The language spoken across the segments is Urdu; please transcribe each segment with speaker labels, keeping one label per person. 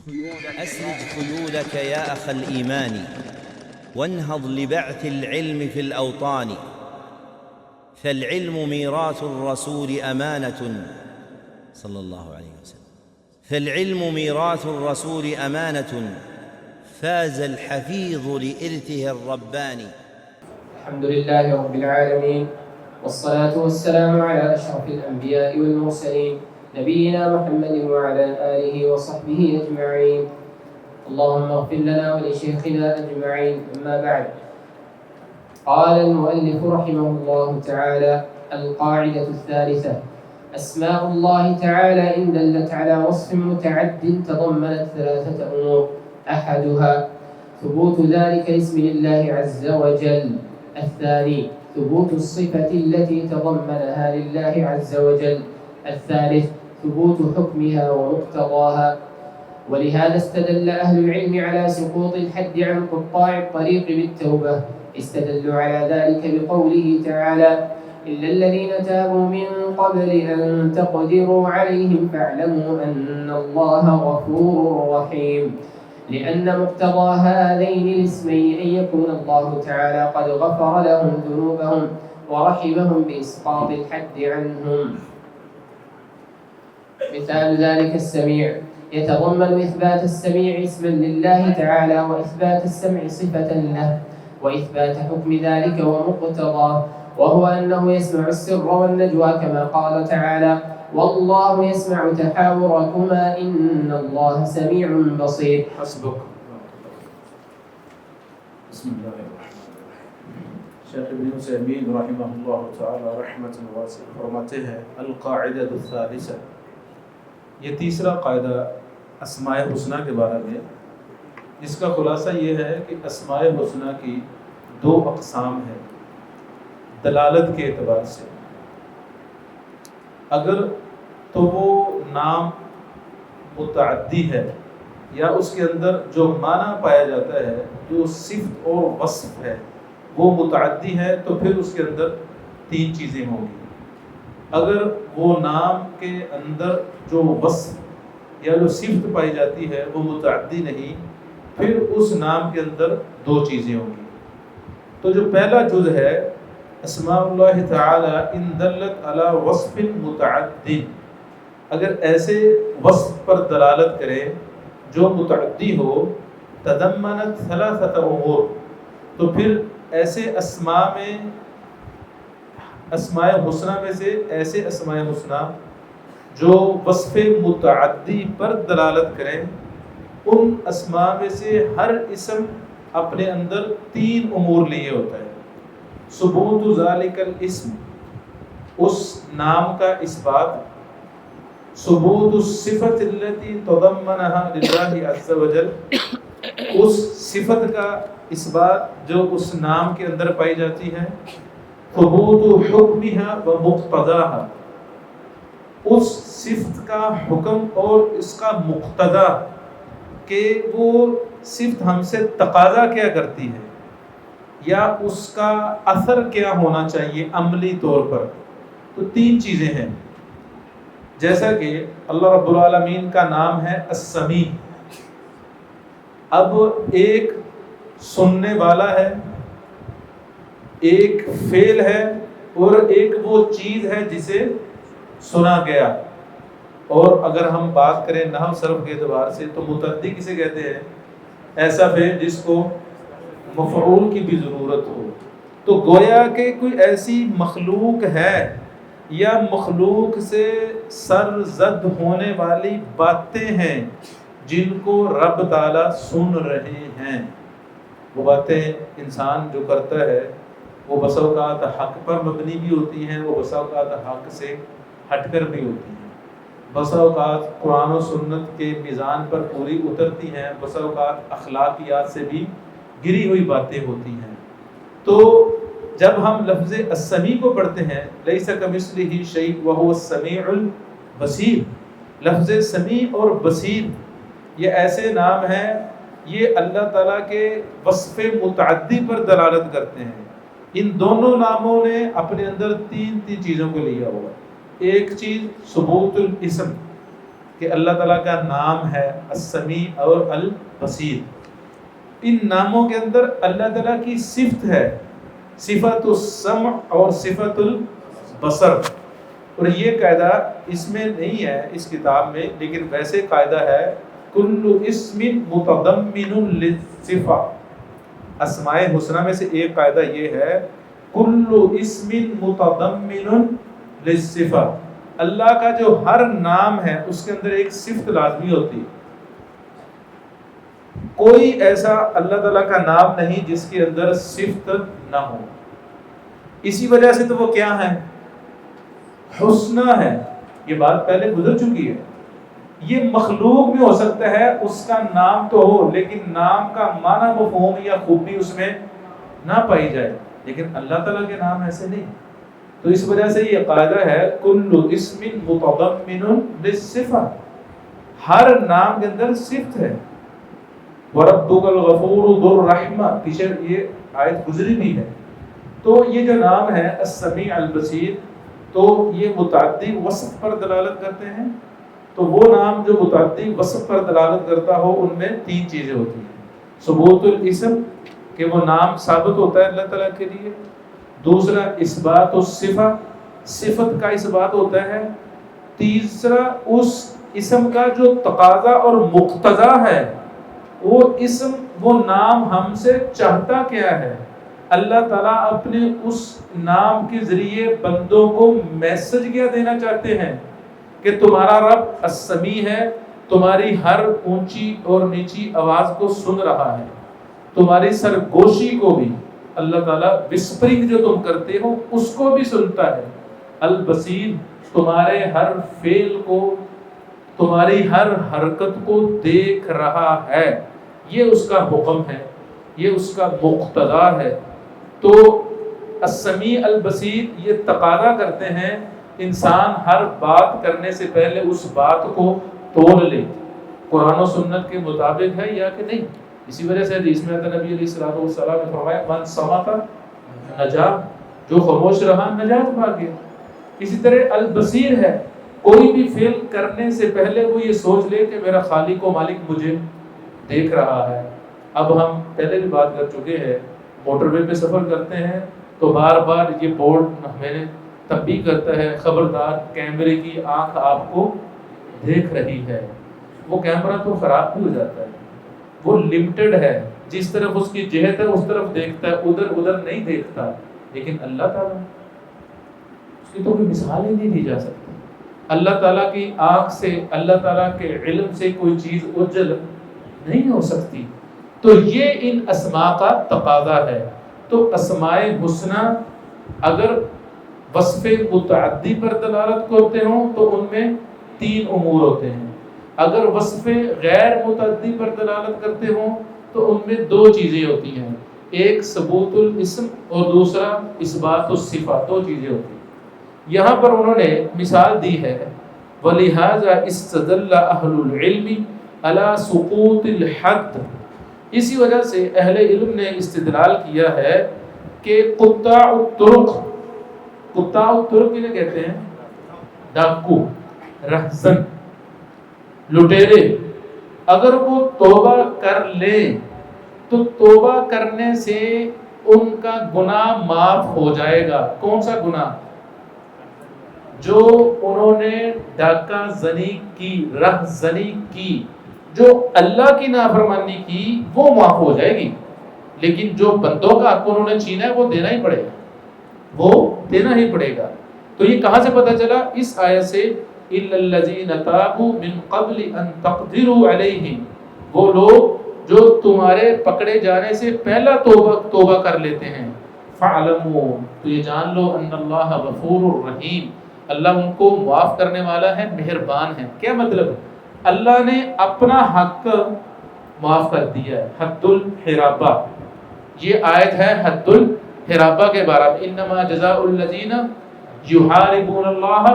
Speaker 1: أسرج خيولك يا أخ الإيمان وانهض لبعث العلم في الأوطان، فالعلم ميراث الرسول أمانة صلى الله عليه وسلم، فالعلم ميراث الرسول أمانة فاز الحفيظ لإرثه الرباني.
Speaker 2: الحمد لله رب العالمين، والصلاة والسلام على أشرف الأنبياء والمرسلين نبينا محمد وعلى آله وصحبه أجمعين. اللهم اغفر لنا ولشيخنا أجمعين. أما بعد، قال المؤلف رحمه الله تعالى: القاعدة الثالثة: أسماء الله تعالى إن دلت على وصف متعد تضمنت ثلاثة أمور: أحدها ثبوت ذلك الاسم لله عز وجل، الثاني ثبوت الصفة التي تضمنها لله عز وجل، الثالث ثبوت حكمها ومقتضاها. ولهذا استدل أهل العلم على سقوط الحد عن قطاع الطريق بالتوبة، استدلوا على ذلك بقوله تعالى: إلا الذين تابوا من قبل أن تقدروا عليهم فاعلموا أن الله غفور رحيم، لأن مقتضى هذين الاسمين أن يكون الله تعالى قد غفر لهم ذنوبهم ورحمهم بإسقاط الحد عنهم. مثال ذلك السميع، يتضمن إثبات السميع اسما لله تعالى وإثبات السمع صفة له، وإثبات حكم ذلك ومقتضاه، وهو أنه يسمع السر والنجوى كما قال تعالى: والله يسمع تحاوركما إن الله سميع بصير.
Speaker 3: حسبك. بسم الله الرحمن الرحیم. شیخ ابن عثیمین رحمہ اللہ تعالی رحمۃ واسعہ فرماتے ہیں: القاعدۃ الثالثہ، یہ تیسرا قاعدہ اسماء حسنہ کے بارے میں. اس کا خلاصہ یہ ہے کہ اسماء حسنہ کی دو اقسام ہیں دلالت کے اعتبار سے. اگر تو وہ نام متعدی ہے یا اس کے اندر جو معنی پایا جاتا ہے، جو صفت اور وصف ہے وہ متعدی ہے، تو پھر اس کے اندر تین چیزیں ہوں گی. اگر وہ نام کے اندر جو وصف یا جو صفت پائی جاتی ہے وہ متعدی نہیں، پھر اس نام کے اندر دو چیزیں ہوں گی. تو جو پہلا جز ہے اسماء اللہ تعالی ان دلت علی وصف متعد، اگر ایسے وصف پر دلالت کرے جو متعدی ہو، تضمنت ثلاثۃ امور، تو پھر ایسے اسماء حسنہ میں سے ایسے اسماء حسنہ جو وصف متعدی پر دلالت کریں، ان اسماء میں سے ہر اسم اپنے اندر تین امور لیے ہوتا ہے: ثبوت ذالک الاسم، اس نام کا اثبات، ثبوت الصفت التي تضمنها للہ عز وجل، اس صفت کا اثبات جو اس نام کے اندر پائی جاتی ہے، ثبوت حکمها ومقتضاها، اس صفت کا حکم اور اس کا مقتضا کہ وہ صفت ہم سے تقاضا کیا کرتی ہے یا اس کا اثر کیا ہونا چاہیے عملی طور پر. تو تین چیزیں ہیں. جیسا کہ اللہ رب العالمین کا نام ہے السمیع. اب ایک سننے والا ہے، ایک فعل ہے، اور ایک وہ چیز ہے جسے سنا گیا. اور اگر ہم بات کریں نحو صرف کے اعتبار سے تو متعدی کسے کہتے ہیں؟ ایسا فعل جس کو مفعول کی بھی ضرورت ہو. تو گویا کہ کوئی ایسی مخلوق ہے یا مخلوق سے سرزد ہونے والی باتیں ہیں جن کو رب تعالیٰ سن رہے ہیں. وہ باتیں انسان جو کرتا ہے وہ بسا اوقات حق پر مبنی بھی ہوتی ہیں، وہ بسا اوقات حق سے ہٹ کر بھی ہوتی ہیں، بسا اوقات قرآن و سنت کے میزان پر پوری اترتی ہیں، بسا اوقات اخلاقیات سے بھی گری ہوئی باتیں ہوتی ہیں. تو جب ہم لفظ السمیع کو پڑھتے ہیں، لیس کمثلہ شیء وہو السمیع البصیر، لفظ سمیع اور بصیر یہ ایسے نام ہیں، یہ اللہ تعالیٰ کے وصف متعدی پر دلالت کرتے ہیں. ان دونوں ناموں نے اپنے اندر تین چیزوں کو لیا ہوا. ایک چیز ثبوت الاسم، کہ اللہ تعالیٰ کا نام ہے السمیع اور البصیر. ان ناموں کے اندر اللہ تعالیٰ کی صفت ہے صفت السمع اور صفت البصر. اور یہ قاعدہ اس میں نہیں ہے اس کتاب میں، لیکن ویسے قاعدہ ہے کل اسم متضمن للصفہ. اسماء حسنہ میں سے ایک قاعدہ یہ ہے کل اسم متضمن للصفہ. اللہ کا جو ہر نام ہے اس کے اندر ایک صفت لازمی ہوتی ہے. کوئی ایسا اللہ تعالیٰ کا نام نہیں جس کے اندر صفت نہ ہو. اسی وجہ سے تو وہ کیا ہے؟ حسنہ ہے. یہ بات پہلے گزر چکی ہے. یہ مخلوق میں ہو سکتا ہے اس کا نام تو ہو لیکن نام کا معنی مفہوم یا خوبی اس میں نہ پائی جائے، لیکن اللہ تعالیٰ کے نام ایسے نہیں. تو اس وجہ سے یہ قاعدہ ہے کل اسم متضمن للصفہ. ہر نام کے اندر صفت ہے. وَرَبُّكَ الْغَفُورُ ذُو الرَّحْمَةِ، پیچھے یہ آیت گزری بھی ہے. تو یہ جو نام ہے السمیع البصیر، تو یہ متعدی وصف پر دلالت کرتے ہیں. تو وہ نام جو متعدی وصف پر دلالت کرتا ہو ان میں تین چیزیں ہوتی ہیں. ثبوت الاسم، کہ وہ نام ثابت ہوتا ہے اللہ تعالیٰ کے لیے. دوسرا اثبات الصفہ، صفت کا اثبات ہوتا ہے. تیسرا اس اسم کا جو تقاضا اور مقتضا ہے، وہ اسم وہ نام ہم سے چاہتا کیا ہے. اللہ تعالیٰ اپنے اس نام کے ذریعے بندوں کو میسج کیا دینا چاہتے ہیں کہ تمہارا رب السمیع ہے، تمہاری ہر اونچی اور نیچی آواز کو سن رہا ہے، تمہاری سرگوشی کو بھی اللہ تعالیٰ وسپرنگ جو تم کرتے ہو اس کو بھی سنتا ہے. البصیر، تمہارے ہر فعل کو، تمہاری ہر حرکت کو دیکھ رہا ہے. یہ اس کا حکم ہے، یہ اس کا مقتضا ہے. تو السمیع البصیر یہ تقاضا کرتے ہیں انسان ہر بات کرنے سے پہلے اس بات کو تول لے قرآن و سنت کے مطابق ہے یا کہ نہیں. اسی وجہ سے حدیث میں آتا نبی علیہ السلام نے فرمایا من صمت نجا، جو خاموش رہا نجات پا گیا. اسی طرح البصیر ہے، کوئی بھی فعل کرنے سے پہلے وہ یہ سوچ لے کہ میرا خالق و مالک مجھے دیکھ رہا ہے. اب ہم پہلے بھی بات کر چکے ہیں، موٹر وے پہ سفر کرتے ہیں تو بار بار یہ بورڈ ہمیں تنبیہ کرتا ہے خبردار کیمرے کی آنکھ آپ کو دیکھ رہی ہے. وہ کیمرہ تو خراب بھی ہو جاتا ہے، وہ لمیٹڈ ہے، جس طرف اس کی جہت ہے اس طرف دیکھتا ہے، ادھر نہیں دیکھتا. لیکن اللہ تعالیٰ، اس کی تو کوئی مثال ہی نہیں دی جا سکتی. اللہ تعالیٰ کی آنکھ سے، اللہ تعالیٰ کے علم سے کوئی چیز اوجھل نہیں ہو سکتی. تو یہ ان اسماء کا تقاضا ہے. تو اسماء حسنہ اگر وصف متعدی پر دلالت کرتے ہوں تو ان میں تین امور ہوتے ہیں. اگر وصف غیر متعدی پر دلالت کرتے ہوں تو ان میں دو چیزیں ہوتی ہیں، ایک ثبوت الاسم اور دوسرا اثبات الصفہ. دو چیزیں ہوتی ہیں. یہاں پر انہوں نے مثال دی ہے وَلِهَذَا اسْتَدَلَّ أَهْلُ الْعِلْمِ عَلَى سُقُوطِ الْحَدِّ. اسی وجہ سے اہل علم نے استدلال کیا ہے کہ قطاع الطرق کہنے کہتے ہیں ڈاکو، رہزن، لٹیرے، اگر وہ توبہ کر لیں تو توبہ کرنے سے ان کا گناہ معاف ہو جائے گا. کون سا گناہ؟ جو انہوں نے ڈاکہ زنی کی، رہ زنی کی، جو اللہ کی نافرمانی کی وہ معاف ہو جائے گی. لیکن جو بندوں کا حق انہوں نے چھینا ہے وہ دینا ہی پڑے گا، وہ دینا ہی پڑے گا. تو یہ کہاں سے پتہ چلا؟ اس آیت سے اِلَّا الَّذِينَ تَابُوا مِن قَبْلِ أَن تَقْدِرُوا عَلَيْهِمْ، وہ لوگ جو تمہارے پکڑے جانے سے پہلا توبہ کر لیتے ہیں. فَعْلَمُوا، تو یہ جان لو ان اللہ غفور الرحیم، اللہ ان کو معاف کرنے والا ہے، مہربان ہے. کیا مطلب؟ اللہ نے اپنا حق معاف کر دیا ہے. حد الحرابہ، یہ آیت ہے حد الحرابہ کے بارے میں. انما جزاء الذین یحاربون اللہ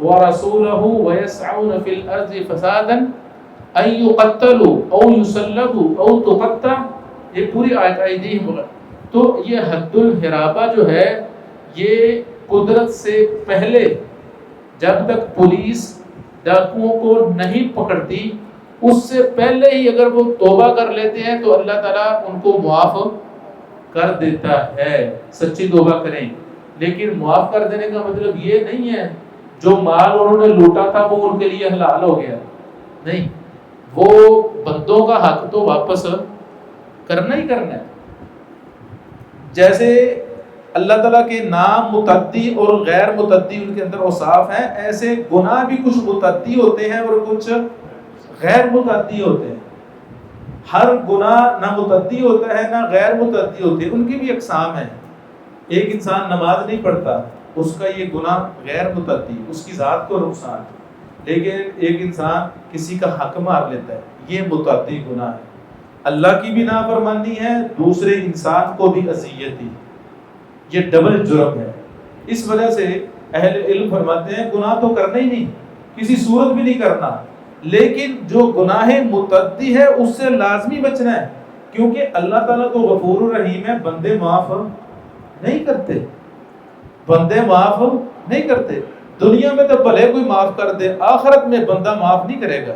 Speaker 3: ورسولہ ویسعون فی الارض فسادا ان یقتلوا او یصلبوا او تقطع، یہ پوری آیت ایدیہم. تو یہ حد الحرابہ جو ہے یہ قدرت سے پہلے جب تک پولیس ڈاکوؤں کو نہیں پکڑتی، اس سے پہلے ہی اگر وہ توبہ کر لیتے ہیں تو اللہ تعالیٰ ان کو معاف کر دیتا ہے، سچی توبہ کریں۔ لیکن معاف کر دینے کا مطلب یہ نہیں ہے جو مال انہوں نے لوٹا تھا وہ ان کے لیے حلال ہو گیا، نہیں، وہ بندوں کا حق تو واپس کرنا ہی کرنا ہے۔ جیسے اللہ تعالیٰ کے نام متعدی اور غیر متعدی ان کے اندر اوصاف ہیں، ایسے گناہ بھی کچھ متعدی ہوتے ہیں اور کچھ غیر متعدی ہوتے ہیں۔ ہر گناہ نہ متعدی ہوتا ہے نہ غیر متعدی ہوتے ہیں، ان کی بھی اقسام ہیں۔ ایک انسان نماز نہیں پڑھتا، اس کا یہ گناہ غیر متعدی، اس کی ذات کو نقصان، لیکن ایک انسان کسی کا حق مار لیتا ہے، یہ متعدی گناہ ہے، اللہ کی بھی نافرمانی ہے، دوسرے انسان کو بھی اذیت دی، یہ ڈبل جرم ہے۔ اس وجہ سے اہل علم فرماتے ہیں گناہ تو کرنا ہی نہیں، کسی صورت بھی نہیں کرنا، لیکن جو گناہ متعدی ہے اس سے لازمی بچنا ہے، کیونکہ اللہ تعالیٰ تو غفور الرحیم ہے، بندے معاف نہیں کرتے، بندے معاف نہیں کرتے۔ دنیا میں تو بھلے کوئی معاف کر دے، آخرت میں بندہ معاف نہیں کرے گا،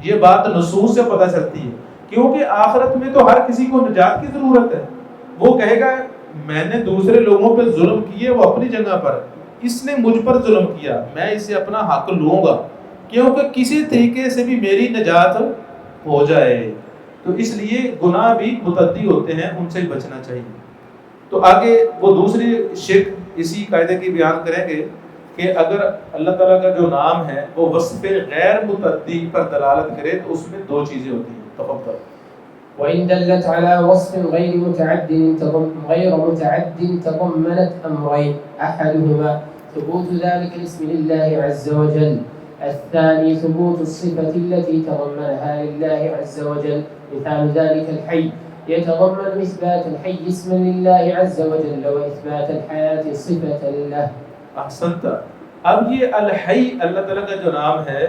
Speaker 3: یہ بات نصوص سے پتہ چلتی ہے، کیونکہ آخرت میں تو ہر کسی کو نجات کی ضرورت ہے۔ وہ کہے گا میں نے دوسرے لوگوں پہ ظلم کیے، وہ اپنی جگہ پر، اس نے مجھ پر ظلم کیا، میں اسے اپنا حق لوں گا، کیونکہ کسی طریقے سے بھی میری نجات ہو جائے۔ تو اس لیے گناہ بھی متعدی ہوتے ہیں، ان سے بچنا چاہیے۔ تو آگے وہ دوسری شرک اسی قاعدے کی بیان کریں گے کہ اگر اللہ تعالیٰ کا جو نام ہے وہ وصف غیر متعدی پر دلالت کرے تو اس میں دو چیزیں ہوتی ہیں۔ تفضل۔
Speaker 2: وإن دلت على وصف غير متعد تضمنت أمرين، أحدهما ثبوت ذلك الاسم لله عز وجل، الثاني ثبوت الصفة التي تضمنها لله عز وجل، مثال ذلك الحي، يتضمن إثبات الحي اسما لله عز وجل وإثبات الحياة صفة له۔
Speaker 3: احسنت۔ اب یہ الحی اللہ تعالیٰ کا جو نام ہے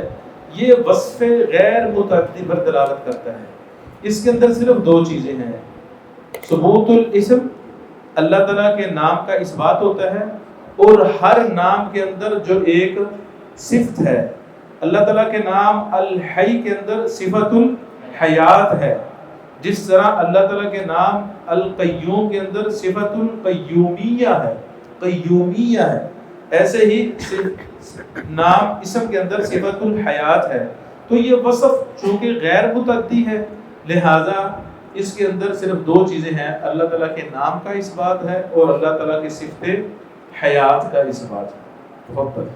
Speaker 3: یہ وصف غیر متعدی پر دلالت کرتا ہے، اس کے اندر صرف دو چیزیں ہیں، ثبوت الاسم، اللہ تعالیٰ کے نام کا اثبات ہوتا ہے، اور ہر نام کے اندر جو ایک صفت ہے، اللہ تعالیٰ کے نام الحی کے اندر صفت الحیات ہے، جس طرح اللہ تعالیٰ کے نام القیوم کے اندر صفت القیومیہ ہے، قیومیہ ہے، ایسے ہی نام اسم کے اندر صفت الحیات ہے۔ تو یہ وصف چونکہ غیر متعدی ہے لہٰذا اس کے اندر صرف دو چیزیں ہیں، اللہ تعالیٰ کے نام کا اثبات ہے اور اللہ تعالیٰ کی صفت حیات کا اثبات ہے۔ تفضل۔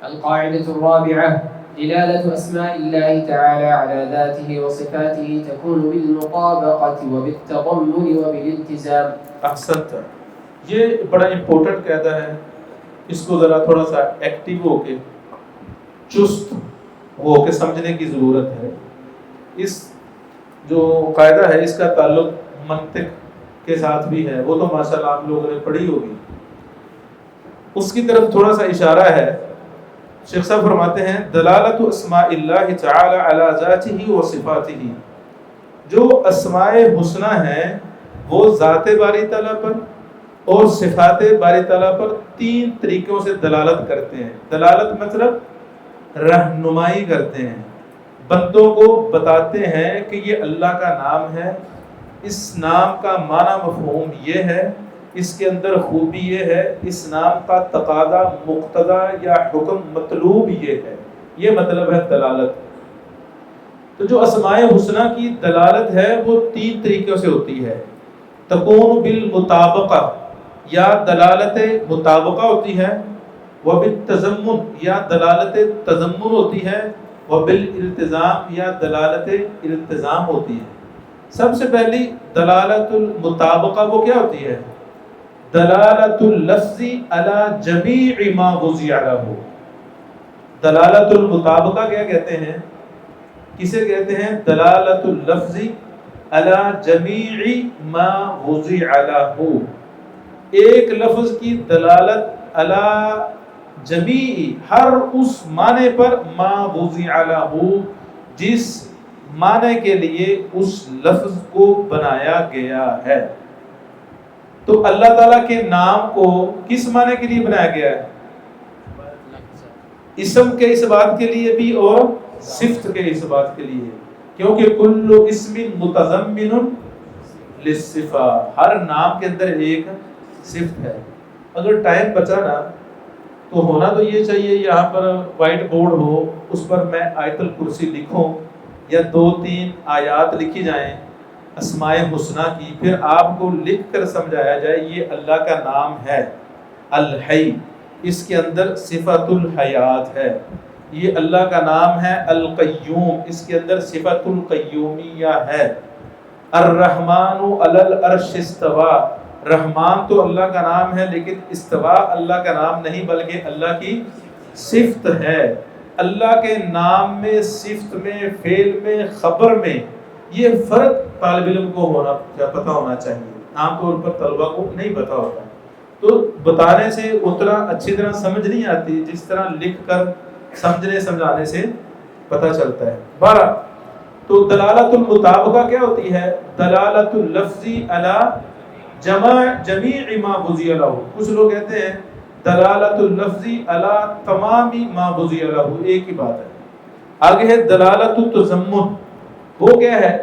Speaker 2: القاعدة الرابعة دلالة أسماء الله تعالى على ذاته وصفاته تكون بالمطابقة وبالتضمن وبالالتزام۔
Speaker 3: احسنت۔ یہ بڑا امپورٹنٹ قاعدہ ہے، اس کو ذرا تھوڑا سا ایکٹیو ہو کے چست ہو کے سمجھنے کی ضرورت ہے۔ اس جو قاعدہ ہے اس کا تعلق منطق کے ساتھ بھی ہے، وہ تو ماشاءاللہ آپ لوگوں نے پڑھی ہوگی، اس کی طرف تھوڑا سا اشارہ ہے۔ شیخ صاحب فرماتے ہیں دلالت اسماء اللہ تعالی علی ذاتہ و صفاتہ، جو اسماء حسنہ ہیں وہ ذات باری تعالیٰ پر اور صفات باری تعالیٰ پر تین طریقوں سے دلالت کرتے ہیں۔ دلالت مطلب رہنمائی کرتے ہیں، بندوں کو بتاتے ہیں کہ یہ اللہ کا نام ہے، اس نام کا معنی مفہوم یہ ہے، اس کے اندر خوبی یہ ہے، اس نام کا تقاضا مقتضا یا حکم مطلوب یہ ہے، یہ مطلب ہے دلالت۔ تو جو اسماء حسنہ کی دلالت ہے وہ تین طریقوں سے ہوتی ہے، تکون بالمطابقہ یا دلالت مطابقہ ہوتی ہے، وبالتضمن یا دلالت تضمن ہوتی ہے، وبالالتزام یا دلالت التزام ہوتی ہے۔ سب سے پہلی دلالت المطابقہ وہ کیا ہوتی ہے؟ دلالت اللفظ علی جمیع ما وضع له۔ دلالت المطابقہ کیا کہتے ہیں؟ کسے کہتے ہیں؟ دلالت اللفظ علی جمیع ما وضع له، ایک لفظ کی دلالت علی جمیع ہر اس معنی پر ما وضع له جس معنی کے لیے اس لفظ کو بنایا گیا ہے۔ تو اللہ تعالیٰ کے نام کو کس معنی کے لیے بنایا گیا ہے؟ اسم کے اس بات کے لیے بھی اور صفت کے اس بات کے لیے، کیونکہ کل اسم متضمن للصفہ، ہر نام کے اندر ایک صفت ہے۔ اگر ٹائم بچا نا تو ہونا تو یہ چاہیے یہاں پر وائٹ بورڈ ہو، اس پر میں آیت الکرسی لکھوں یا 2-3 آیات لکھی جائیں اسماء حسنہ کی، پھر آپ کو لکھ کر سمجھایا جائے یہ اللہ کا نام ہے الحی، اس کے اندر صفت الحیات ہے، یہ اللہ کا نام ہے القیوم، اس کے اندر صفت القیومیہ ہے، الرحمن علی العرش استوى، رحمان تو اللہ کا نام ہے لیکن استوا اللہ کا نام نہیں بلکہ اللہ کی صفت ہے۔ اللہ کے نام میں، صفت میں، فعل میں، خبر میں یہ فرق طالب علم کو پتہ ہونا چاہیے، عام طور پر طلبہ کو نہیں پتہ ہوتا، تو بتانے سے اتنا اچھی طرح سمجھ نہیں آتی جس طرح لکھ کر سمجھنے سمجھانے سے پتہ چلتا ہے۔ بارہ تو دلالت المطابقہ کیا ہوتی ہے؟ دلالت اللفظی علی جمیع ما بذی لہ، کچھ لوگ کہتے ہیں دلالت اللفظی علی تمام ما بذی لہ، ایک ہی بات ہے۔ آگے ہے دلالت التضمن، وہ کیا ہے؟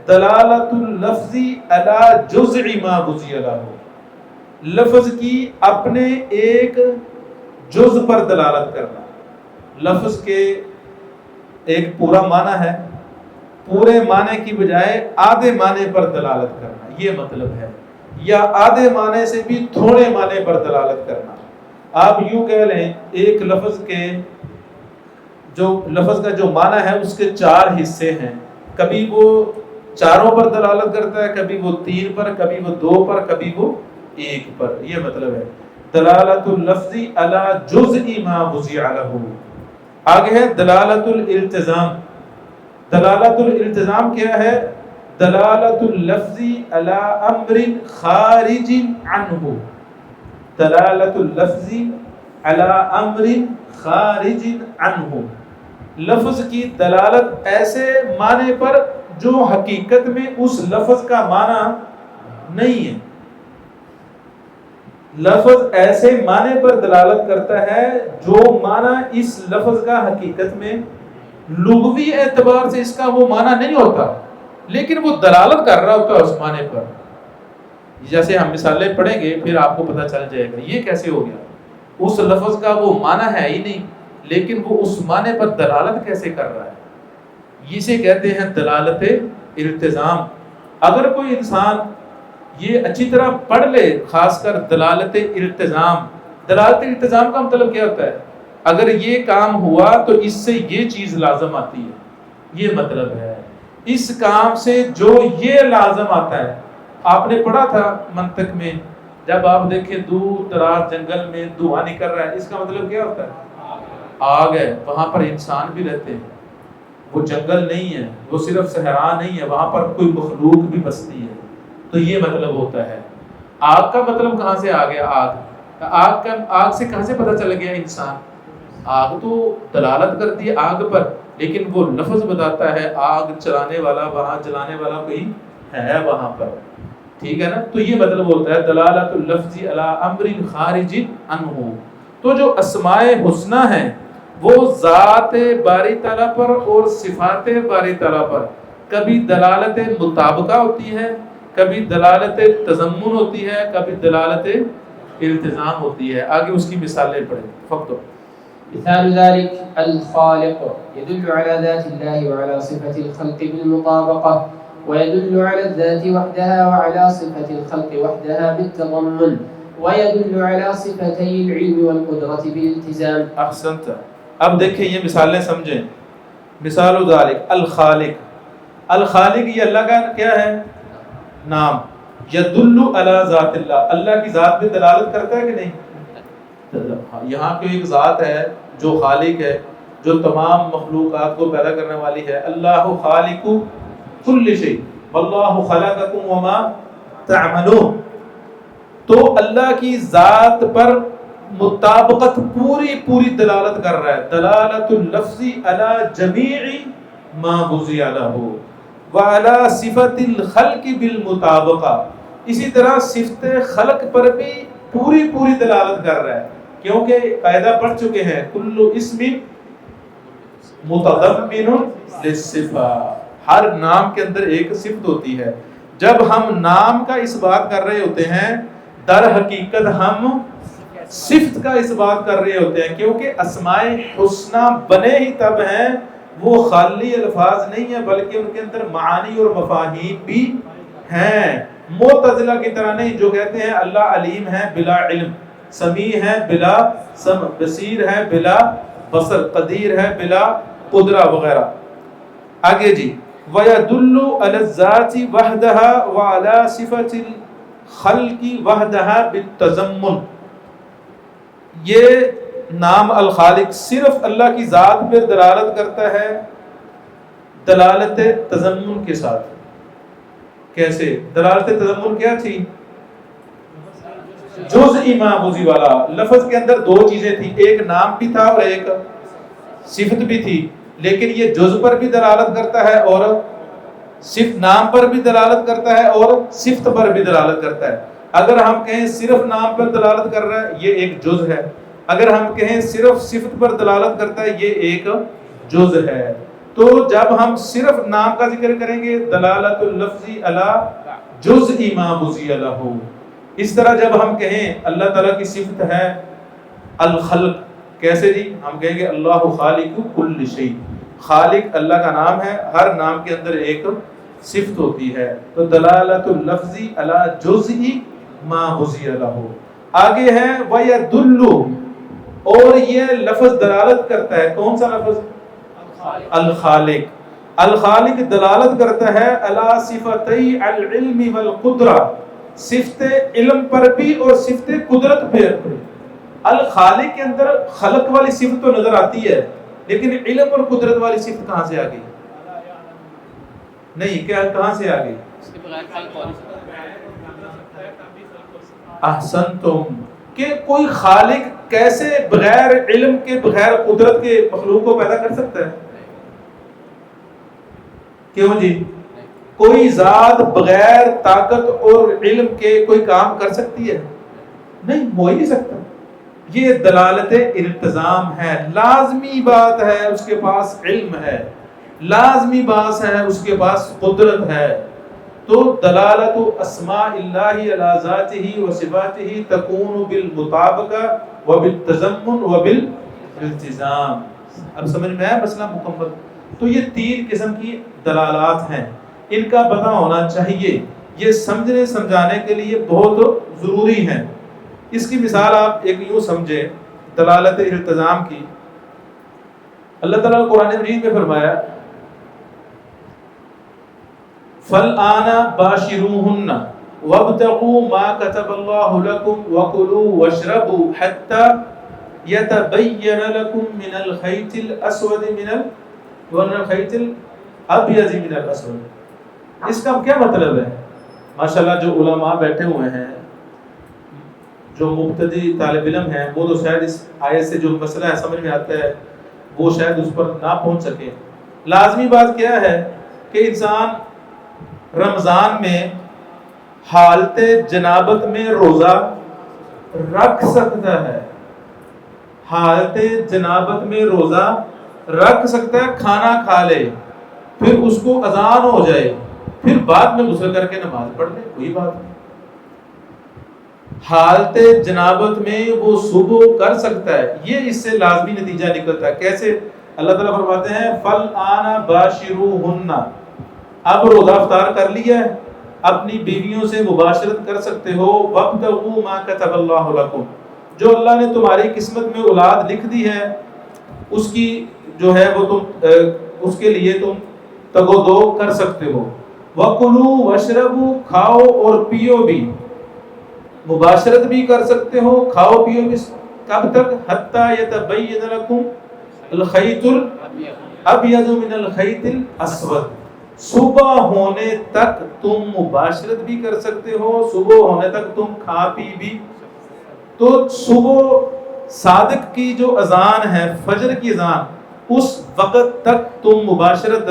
Speaker 3: دلالت اللفظی علی جزء ما بذی لہ، لفظ کی اپنے ایک جز پر دلالت کرنا، لفظ کے ایک پورا معنی ہے، پورے معنی کی بجائے آدھے معنی پر دلالت کرنا، یہ مطلب ہے، یا آدھے معنی سے بھی تھوڑے معنی پر دلالت کرنا۔ آپ یوں کہہ لیں ایک لفظ کے جو لفظ کا جو معنی ہے اس کے 4 حصے ہیں، کبھی وہ چاروں پر دلالت کرتا ہے، کبھی وہ 3 پر، کبھی وہ 2 پر، کبھی وہ 1 پر، یہ مطلب ہے دلالت اللفظ علی جزء ما بذی لہ۔ آگے ہے دلالت الالتزام، دلالت الالتزام کیا ہے؟ دلالت اللفظ علی امر خارج عنہ، دلالت اللفظ علی امر خارج عنہ، لفظ کی دلالت ایسے معنی پر جو حقیقت میں اس لفظ کا معنی نہیں ہے، لفظ ایسے معنی پر دلالت کرتا ہے جو معنی اس لفظ کا حقیقت میں لغوی اعتبار سے اس کا وہ معنی نہیں ہوتا، لیکن وہ دلالت کر رہا ہوتا ہے اس معنی پر۔ جیسے ہم مثالیں پڑھیں گے پھر آپ کو پتہ چل جائے گا یہ کیسے ہو گیا، اس لفظ کا وہ معنی ہے ہی نہیں لیکن وہ اس معنی پر دلالت کیسے کر رہا ہے، اسے کہتے ہیں دلالت التزام۔ اگر کوئی انسان یہ اچھی طرح پڑھ لے، خاص کر دلالت التزام، دلالت التزام کا مطلب کیا ہوتا ہے؟ اگر یہ کام ہوا تو اس سے یہ چیز لازم آتی ہے، یہ مطلب ہے، اس کام سے جو یہ لازم آتا ہے۔ آپ نے پڑھا تھا منطق میں، جب آپ دیکھیں دور دراز جنگل میں دھواں نکل رہا ہے، اس کا مطلب کیا ہوتا ہے؟ آگ ہے، وہاں پر انسان بھی رہتے ہیں، وہ جنگل نہیں ہے، وہ صرف صحرا نہیں ہے، وہاں پر کوئی مخلوق بھی بستی ہے، تو یہ مطلب ہوتا ہے۔ آگ کا مطلب کہاں سے آ گیا؟ آگ سے کہاں سے پتہ چل گیا انسان؟ آگ تو دلالت کرتی ہے آگ پر، لیکن وہ لفظ بتاتا ہے آگ چلانے والا، وہاں جلانے والا کوئی ہے وہاں پر، ٹھیک ہے نا؟ تو یہ مطلب ہوتا ہے دلالت اللفظ علی امر خارج عنہ۔ تو جو اسماء حسنہ ہیں وہ ذات باری تعالیٰ پر اور صفات باری تعالیٰ پر کبھی دلالت مطابقہ ہوتی ہے، کبھی دلالت تضمن ہوتی ہے، کبھی دلالت التزام ہوتی ہے۔ آگے اس کی مثالیں پڑھیں۔ فقط
Speaker 2: مثال ذلك الخالق يدل على ذات الله وعلى صفة الخلق بالمطابقة، ويدل على الذات وحدها وعلى صفة الخلق وحدها بالتضمن، ويدل على صفتي العلم والقدرة بالالتزام۔
Speaker 3: احسنت۔ اب دیکھیں یہ مثالیں سمجھیں۔ مثال ذلك الخالق، الخالق یہ اللہ کا کیا ہے؟ نام۔ یدل علی ذات اللہ، اللہ کی ذات پہ دلالت کرتا ہے کہ نہیں؟ یہاں پہ ایک ذات ہے جو خالق ہے، جو تمام مخلوقات کو پیدا کرنے والی ہے۔ اللہ خالق کل شیء واللہ خلقکم وما تعملون۔ تو اللہ کی ذات پر مطابقت پوری دلالت کر رہا ہے، دلالت اللفظ علی جمیع ما بذی لہ وعلی صفت الخلق بالمطابقہ، اسی طرح صفت خلق پر بھی پوری دلالت کر رہا ہے، کیونکہ قاعدہ پڑھ چکے ہیں کل اسم متضمن للصفہ، ہر نام کے اندر ایک صفت ہوتی ہے. جب ہم نام کا اس بات کر رہے ہوتے ہیں در حقیقت ہم صفت کا اس بات کر رہے ہوتے ہیں، کیونکہ اسماء حسنہ بنے ہی تب ہیں، وہ خالی الفاظ نہیں ہیں بلکہ ان کے اندر معانی اور مفاہیم بھی ہیں. معتزلہ کی طرح نہیں جو کہتے ہیں اللہ علیم ہے بلا علم، سمیع ہے بلا سمع، بصیر ہے بلا بصر، قدیر ہے بلا قدرہ وغیرہ. آگے جی وَيَدُلُّ عَلَى الذَّاتِ وَحْدَهَا وَعَلَى صِفَةِ الْخَلْقِ وَحْدَهَا بِالتَّضَمُّن. یہ نام الخالق صرف اللہ کی ذات پر دلالت کرتا ہے دلالت تضمن کے ساتھ. کیسے دلالت تضمن کیا تھی؟ جزء ما بوزی والا، لفظ کے اندر دو چیزیں تھیں، ایک نام بھی تھا اور ایک صفت بھی تھی، لیکن یہ جزء پر بھی دلالت کرتا ہے اور صرف نام پر بھی دلالت کرتا ہے اور صفت پر بھی دلالت کرتا ہے. اگر ہم کہیں صرف نام پر دلالت کر رہا ہے یہ ایک جزء ہے، اگر ہم کہیں صرف صفت پر دلالت کرتا ہے یہ ایک جزء ہے. تو جب ہم صرف نام کا ذکر کریں گے دلالت اللفظی علی جزء ما بوزی له. اس طرح جب ہم کہیں اللہ تعالیٰ کی صفت ہے الخلق، کیسے جی؟ ہم کہیں گے اللہ خالق کل شیء، خالق اللہ کا نام ہے، ہر نام کے اندر ایک صفت ہوتی ہے. تو دلالت اللفظی علی جزء ما بوزی له. آگے ہے وَيَدُلُّ، اور یہ لفظ دلالت کرتا ہے، کون سا لفظ؟ الخالق. الخالق دلالت کرتا ہے علی صفتي العلم والقدرہ، صفت علم پر بھی اور صفت قدرت پر بھی. الخالق کے اندر خلق والی صفت تو نظر آتی ہے لیکن علم اور قدرت والی صفت کہاں سے آ گئی؟ نہیں، کیا کہاں سے آ گئی؟ احسنتم، کہ کوئی خالق کیسے بغیر علم کے بغیر قدرت کے مخلوق کو پیدا کر سکتا ہے؟ کیوں جی؟ کوئی ذات بغیر طاقت اور علم کے کوئی کام کر سکتی ہے؟ نہیں، ہو ہی نہیں سکتا. یہ دلالت التزام ہے، لازمی بات ہے اس کے پاس علم ہے، لازمی بات ہے اس کے پاس قدرت ہے. تو دلالت اسماء اللہ علی ذاتہ و صفاتہ تکون بالمطابقہ و بالتضمن و بالالتزام. اب سمجھ میں آیا مسئلہ مکمل؟ تو یہ تین قسم کی دلالات ہیں، ان کا پتہ ہونا چاہیے، یہ سمجھنے سمجھانے کے لیے بہت ضروری ہیں. اس کی مثال آپ ایک یوں سمجھیں دلالت التزام کی. اللہ تعالیٰ نے قرآن مجید میں فرمایا فَالْآنَ بَاشِرُوهُنَّ وَابْتَغُوا مَا كَتَبَ اللَّهُ لَكُمْ وَكُلُوا وَاشْرَبُوا حَتَّى يَتَبَيَّنَ لَكُمْ مِنَ الْخَيْطِ الْأَسْوَدِ مِنَ الْخَيْطِ الْأَبْيَضِ مِنَ الْأَسْوَدِ. اس کا کیا مطلب ہے؟ ماشاءاللہ جو علماء بیٹھے ہوئے ہیں، جو مبتدی طالب علم ہیں، وہ تو شاید اس آیت سے جو مسئلہ ہے سمجھ میں آتا ہے وہ شاید اس پر نہ پہنچ سکے. لازمی بات کیا ہے کہ انسان رمضان میں حالت جنابت میں روزہ رکھ سکتا ہے، حالت جنابت میں روزہ رکھ سکتا ہے، کھانا کھا لے، پھر اس کو اذان ہو جائے، پھر بعد میں غسل کر کے نماز پڑھ لے، کوئی بات نہیں. حالت جنابت میں وہ صبح کر سکتا ہے. یہ اس سے لازمی نتیجہ نکلتا ہے. کیسے؟ اللہ تعالیٰ فرماتے ہیں فَالْآنَ بَاشِرُوهُنَّ، اب روزہ افطار کر لیا ہے، اپنی بیویوں سے مباشرت کر سکتے ہو. وَابْتَغُوا مَا كَتَبَ اللَّهُ لَكُمْ، جو اللہ نے تمہاری قسمت میں اولاد لکھ دی ہے اس کی جو ہے وہ تم اس کے لیے تم تگ و دو کر سکتے ہو. وَكُلُوا وَاشْرَبُوا، کھاؤ اور پیو بھی، مباشرت بھی کر سکتے ہو، کھاؤ پیو بھی. کب تک؟ حَتَّى يَتَبَيَّنَ لَكُمْ الْخَيْطُ الْأَبْيَضُ مِنَ الْخَيْطِ الْأَسْوَدِ. صبح ہونے تک تم مباشرت بھی کر سکتے ہو، صبح ہونے تک تم کھا پی بھی. تو صبح صادق کی جو اذان ہے، فجر کی اذان، اس وقت تک تم مباشرت.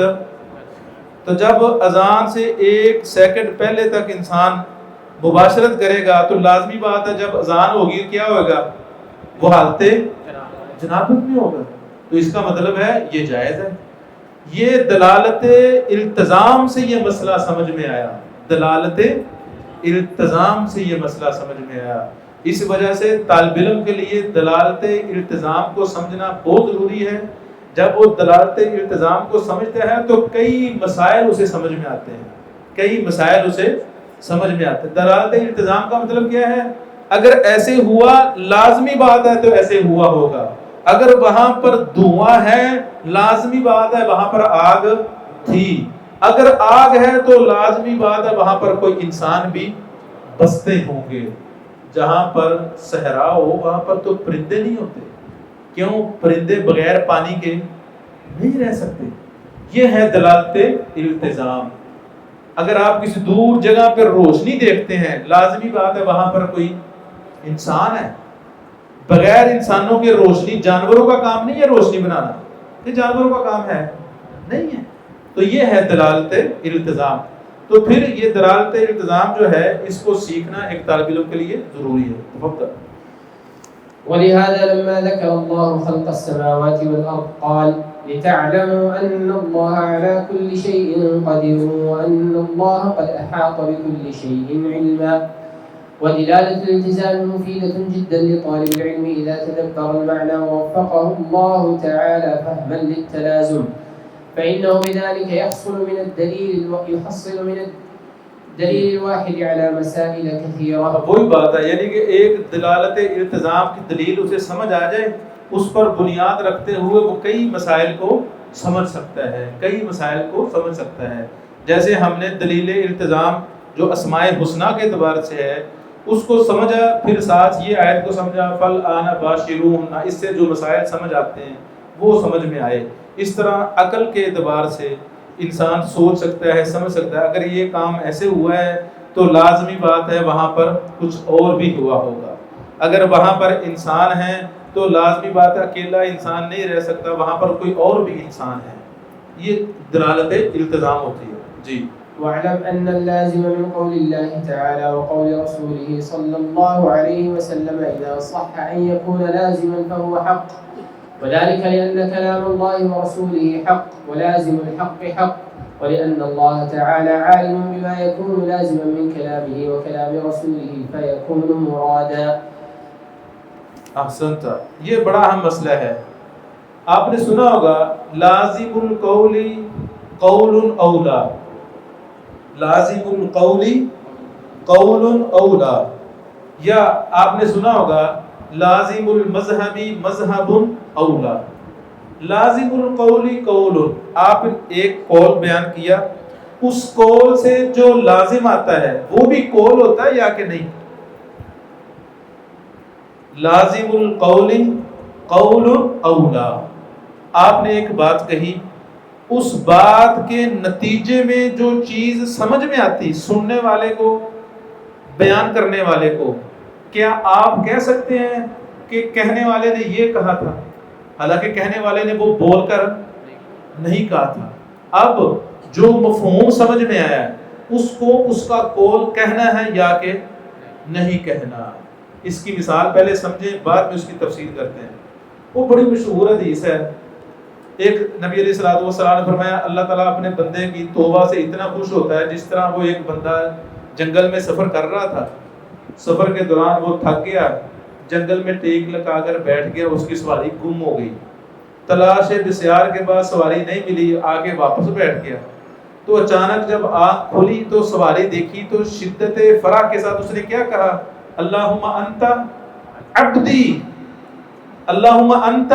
Speaker 3: تو جب اذان سے 1 سیکنڈ پہلے تک انسان مباشرت کرے گا تو لازمی بات ہے جب اذان ہوگی کیا ہوگا؟ وہ حالت جنابت میں ہوگا. تو اس کا مطلب ہے یہ جائز ہے. یہ دلالت التزام سے یہ مسئلہ سمجھ میں آیا. دلالت التزام سے یہ مسئلہ سمجھ میں آیا. اس وجہ سے طالب علم کے لیے دلالت التزام کو سمجھنا بہت ضروری ہے. جب وہ دلالت التزام کو سمجھتا ہے تو کئی مسائل اسے سمجھ میں آتے ہیں. کئی مسائل اسے سمجھ میں آتے ہیں. دلالت التزام کا مطلب کیا ہے؟ اگر ایسے ہوا لازمی بات ہے تو ایسے ہوا ہوگا. اگر وہاں پر دھواں ہے لازمی بات ہے وہاں پر آگ تھی. اگر آگ ہے تو لازمی بات ہے وہاں پر کوئی انسان بھی بستے ہوں گے. جہاں پر صحرا ہو وہاں پر تو پرندے نہیں ہوتے. کیوں؟ پرندے بغیر پانی کے نہیں رہ سکتے. یہ ہے دلالت التزام. اگر آپ کسی دور جگہ پر روشنی دیکھتے ہیں لازمی بات ہے وہاں پر کوئی انسان ہے. بغیر انسانوں کے روشنی، جانوروں کا کام نہیں ہے روشنی بنانا. یہ جانوروں کا کام ہے نہیں ہے. تو یہ ہے دلالت التزام. تو پھر یہ دلالت التزام جو ہے اس کو سیکھنا ایک طالب علم کے لیے ضروری ہے. تفضل.
Speaker 2: ولهذا لما ذكر الله خلق السماوات والأرض قال لتعلموا أن الله على كل شيء قدير وأن الله قد أحاط بكل شيء علما. ودلالة الالتزام مفيدة جدا لطالب العلم إذا تدبر المعنى ووفقه الله تعالى فهما للتلازم، فإنه بذلك يحصل من الدليل الواحد على مسائل كثيرة.
Speaker 3: وہی بات ہے، یعنی کہ ایک دلالت التزام کی دلیل اسے سمجھ آ جائے، اس پر بنیاد رکھتے ہوئے وہ کئی مسائل کو سمجھ سکتا ہے. کئی مسائل کو سمجھ سکتا ہے. جیسے ہم نے دلیل التزام جو اسماء الحسنی کے اعتبار سے ہے اس کو سمجھا، پھر ساتھ یہ آیت کو سمجھا فالآن باشروہن، اس سے جو مسائل سمجھ آتے ہیں وہ سمجھ میں آئے. اس طرح عقل کے اعتبار سے انسان سوچ سکتا ہے، سمجھ سکتا ہے اگر یہ کام ایسے ہوا ہے تو لازمی بات ہے وہاں پر کچھ اور بھی ہوا ہوگا. اگر وہاں پر انسان ہے تو لازمی بات ہے اکیلا انسان نہیں رہ سکتا، وہاں پر کوئی اور بھی انسان ہے. یہ دلالت التزام ہوتی ہے. جی.
Speaker 2: واعلم أن اللازم من قول الله تعالى وقول رسوله صلى الله عليه وسلم إذا صح أن يكون لازما فهو حق، وذلك لأن كلام الله ورسوله حق ولازم الحق حق، ولأن الله تعالى عالم بما يكون لازما من كلامه وكلام رسوله فيكون مرادا.
Speaker 3: احسنت. یہ بڑا اہم مسئلہ ہے. آپ نے سنا ہوگا لازم القول قول اولا، لازم القول قول اولا، یا آپ نے سنا ہوگا لازم المذہب مذہب اولا. لازم القول قول، آپ ایک قول بیان کیا، اس قول سے جو لازم آتا ہے وہ بھی قول ہوتا ہے یا کہ نہیں؟ لازم القول قول اولا. آپ نے ایک بات کہی، اس بات کے نتیجے میں جو چیز سمجھ میں آتی سننے والے کو، بیان کرنے والے کو، کیا آپ کہہ سکتے ہیں کہ کہنے والے نے یہ کہا تھا، حالانکہ کہنے والے نے وہ بول کر نہیں کہا تھا. اب جو مفہوم سمجھ میں آیا ہے اس کو اس کا قول کہنا ہے یا کہ نہیں کہنا. اس کی مثال پہلے سمجھیں بعد میں اس کی تفصیل کرتے ہیں. وہ بڑی مشہور حدیث ہے. ایک نبی علیہ الصلوۃ والسلام نے فرمایا اللہ تعالیٰ اپنے بندے کی توبہ سے اتنا خوش ہوتا ہے جس طرح وہ ایک بندہ جنگل میں سفر کر رہا تھا، سفر کے دوران وہ تھک گیا، جنگل میں ٹیک لگا کر بیٹھ گیا، اس کی سواری گم ہو گئی، تلاش بسیار کے بعد سواری نہیں ملی، آگے واپس بیٹھ گیا. تو اچانک جب آنکھ کھلی تو سواری دیکھی تو شدت فرح کے ساتھ اس نے کیا کہا؟ اللہم انت عبدی، اللہم انت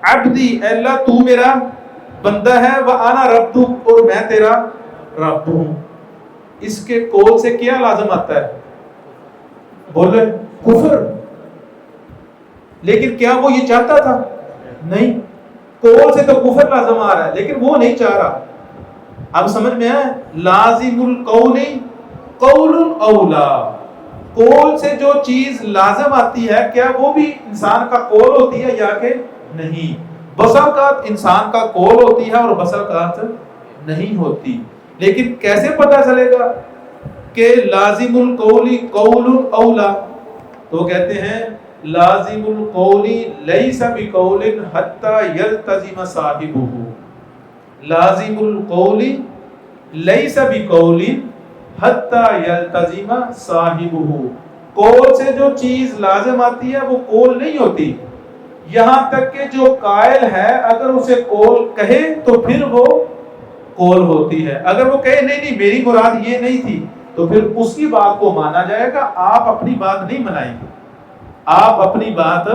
Speaker 3: عبدی، اے اللہ تو میرا بندہ ہے، وَأَنَا رَبُّكَ، اور میں تیرا رب ہوں. اس کے قول سے کیا لازم آتا ہے؟ بولے کفر. لیکن کیا وہ یہ چاہتا تھا؟ نہیں. قول سے تو کفر لازم آ رہا ہے لیکن وہ نہیں چاہ رہا. اب سمجھ میں آئے؟ لازم القول قول اولا، قول سے جو چیز لازم آتی ہے کیا وہ بھی انسان کا قول ہوتی ہے یا کہ نہیں؟ بسا اوقات انسان کا قول ہوتی ہے اور بسا اوقات نہیں ہوتی. لیکن کیسے پتہ چلے گا کہ لازم القول قول اولا؟ تو کہتے ہیں لازم القول لیس بقول حتی یلتزم صاحبہ، لازم القول لیس بقول حتی یلتزم صاحبہ، قول سے جو چیز لازم آتی ہے وہ قول نہیں ہوتی، یہاں تک کہ جو قائل ہے اگر اسے قول کہے تو پھر وہ قول ہوتی ہے، اگر وہ کہے نہیں نہیں میری مراد یہ نہیں تھی تو پھر اس کی بات کو مانا جائے گا، آپ اپنی بات نہیں منائیں گے، آپ اپنی بات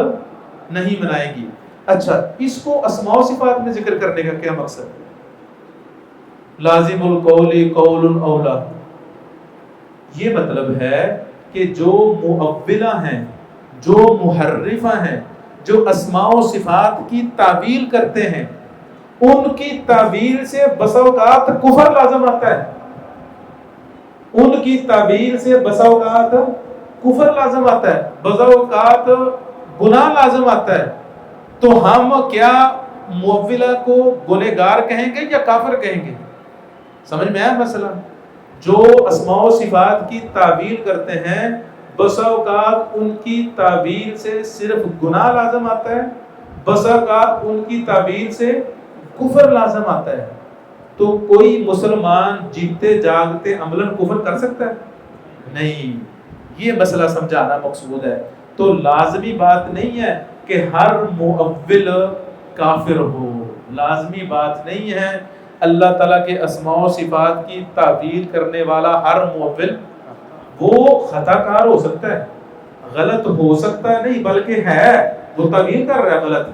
Speaker 3: نہیں منائیں گی۔ اچھا، اس کو اسماء و صفات میں ذکر کرنے کا کیا مقصد ہے؟ لازم القول قول اولا، یہ مطلب ہے کہ جو مؤولہ ہیں، جو محرفہ ہیں، جو اسماء و صفات کی تعویل کرتے ہیں، ان کی تعویل سے بسا اوقات کفر لازم آتا ہے، ان کی تعبیر سے بسا اوقات کفر لازم آتا ہے، بسا اوقات گناہ لازم آتا ہے، تو ہم کیا مؤولہ کو گنہگار کہیں گے یا کافر کہیں گے؟ سمجھ میں آیا مسئلہ؟ جو اسماء و صفات کی تعبیر کرتے ہیں بسا اوقات ان کی تعبیر سے صرف گناہ لازم آتا ہے، بسا اوقات ان کی تعبیر سے کفر لازم آتا ہے، تو کوئی مسلمان جیتے جاگتے عملاً کفر کر سکتا ہے؟ نہیں، یہ مسئلہ سمجھانا مقصود ہے۔ تو لازمی بات نہیں ہے کہ ہر مؤول کافر ہو، لازمی بات نہیں ہے اللہ تعالیٰ کے اسماء و صفات کی تعویل کرنے والا ہر مؤول وہ خطا کار ہو سکتا ہے، غلط ہو سکتا ہے، نہیں بلکہ ہے، وہ تعویل کر رہا ہے غلط،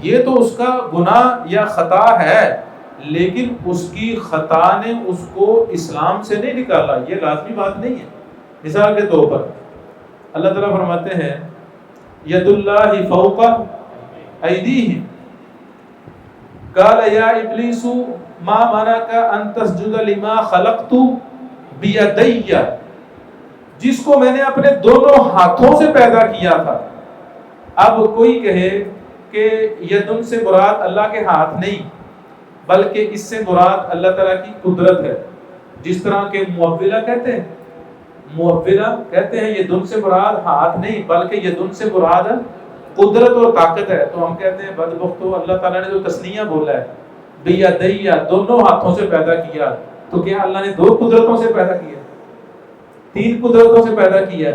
Speaker 3: یہ تو اس کا گناہ یا خطا ہے، لیکن اس کی خطا نے اس کو اسلام سے نہیں نکالا، یہ لازمی بات نہیں ہے۔ مثال کے طور پر اللہ تعالیٰ فرماتے ہیں ید اللہ فوق ایدیہم قال یا ابلیس ما منعک ان تسجد لما خلقت بیدی، جس کو میں نے اپنے دونوں ہاتھوں سے پیدا کیا تھا۔ اب کوئی کہے کہ یدن سے مراد اللہ کے ہاتھ نہیں بلکہ اس سے مراد اللہ تعالیٰ کی قدرت ہے، جس طرح کہ مؤولہ کہتے ہیں، مؤولہ کہتے ہیں یدن سے مراد ہاتھ نہیں بلکہ یدن سے مراد قدرت اور طاقت ہے، تو ہم کہتے ہیں بدبختو، اللہ تعالیٰ نے جو تسنیہ بولا ہے بیدیہ، دونوں ہاتھوں سے پیدا کیا، تو کیا اللہ نے دو قدرتوں سے پیدا کیا؟ تین قدرتوں سے پیدا کیا؟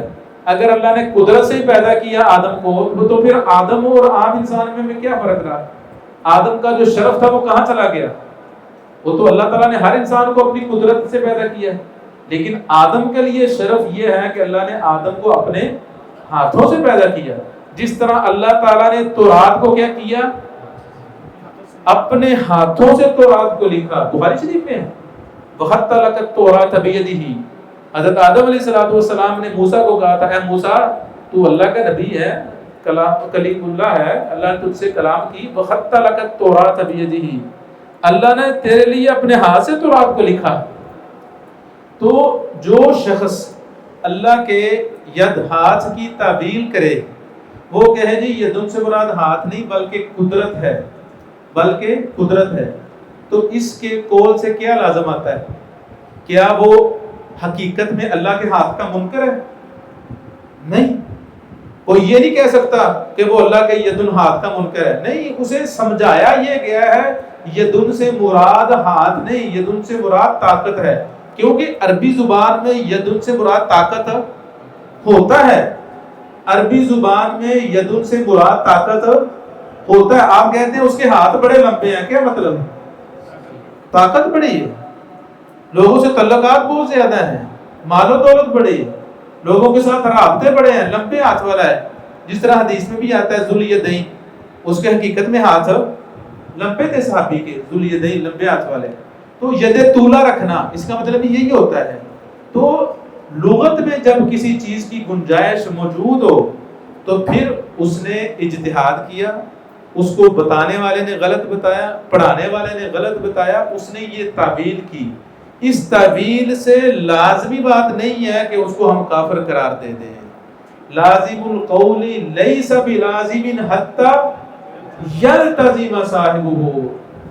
Speaker 3: اگر اللہ نے قدرت سے ہی پیدا کیا آدم کو، تو پھر آدم اور عام انسان میں کیا فرق رہا؟ آدم کا جو شرف تھا وہ کہاں چلا گیا؟ وہ تو اللہ تعالیٰ نے ہر انسان کو اپنی قدرت سے پیدا کیا ہے، لیکن آدم کے لیے شرف یہ ہے کہ اللہ نے آدم کو اپنے ہاتھوں سے پیدا کیا، جس طرح اللہ تعالیٰ نے تورات کو کیا کیا؟ اپنے ہاتھوں سے تورات کو لکھا۔ بخاری شریف میں ہے وَخَطَّ لَكَ التَّوْرَاةَ بِيَدِهِ، حضرت آدم علیہ السلام نے موسیٰ کو کہا تھا اے موسیٰ تو اللہ کا نبی ہے، کلیم اللہ ہے، اللہ نے تجھ سے کلام کی، وَخَطَّ لَكَ التَّوْرَاةَ بِيَدِهِ، اللہ نے تیرے لیے اپنے ہاتھ سے تورات کو لکھا۔ تو جو شخص اللہ کے ید ہاتھ کی تعبیر کرے، وہ کہے جی یدن سے مراد ہاتھ نہیں بلکہ قدرت ہے، بلکہ قدرت ہے، تو اس کے قول سے کیا لازم آتا ہے؟ کیا وہ حقیقت میں اللہ کے ہاتھ کا منکر ہے؟ نہیں، کوئی یہ نہیں کہہ سکتا کہ وہ اللہ کے یدن ہاتھ کا منکر ہے، نہیں، اسے سمجھایا یہ گیا ہے یدن سے مراد ہاتھ نہیں، یدن سے مراد طاقت ہے، کیونکہ عربی زبان میں یدن سے مراد طاقت ہوتا ہے، عربی زبان میں یدن سے مراد طاقت ہوتا ہے۔ آپ کہتے ہیں اس کے ہاتھ بڑے لمبے ہیں، کیا مطلب ہے؟ طاقت بڑی ہے، لوگوں سے تعلقات بہت زیادہ ہیں، مال و دولت بڑی ہے، لوگوں کے ساتھ رابطے بڑے ہیں، لمبے ہاتھ والا ہے، جس طرح حدیث میں بھی آتا ہے ذواليدین، اس کے حقیقت میں ہاتھ لمبے تھے صحابی کے، ذواليدین لمبے ہاتھ والے، تو ید طولہ رکھنا اس کا مطلب یہی ہوتا ہے۔ تو لغت میں جب کسی چیز کی گنجائش موجود ہو تو پھر اس نے اجتہاد کیا، اس کو بتانے والے نے غلط بتایا، پڑھانے والے نے غلط بتایا، اس نے یہ تعویل کی، اس تعویل سے لازمی بات نہیں ہے کہ اس کو ہم کافر قرار دے دیں۔ لازم القول لیس بلازم حتی یلتزم صاحبہ۔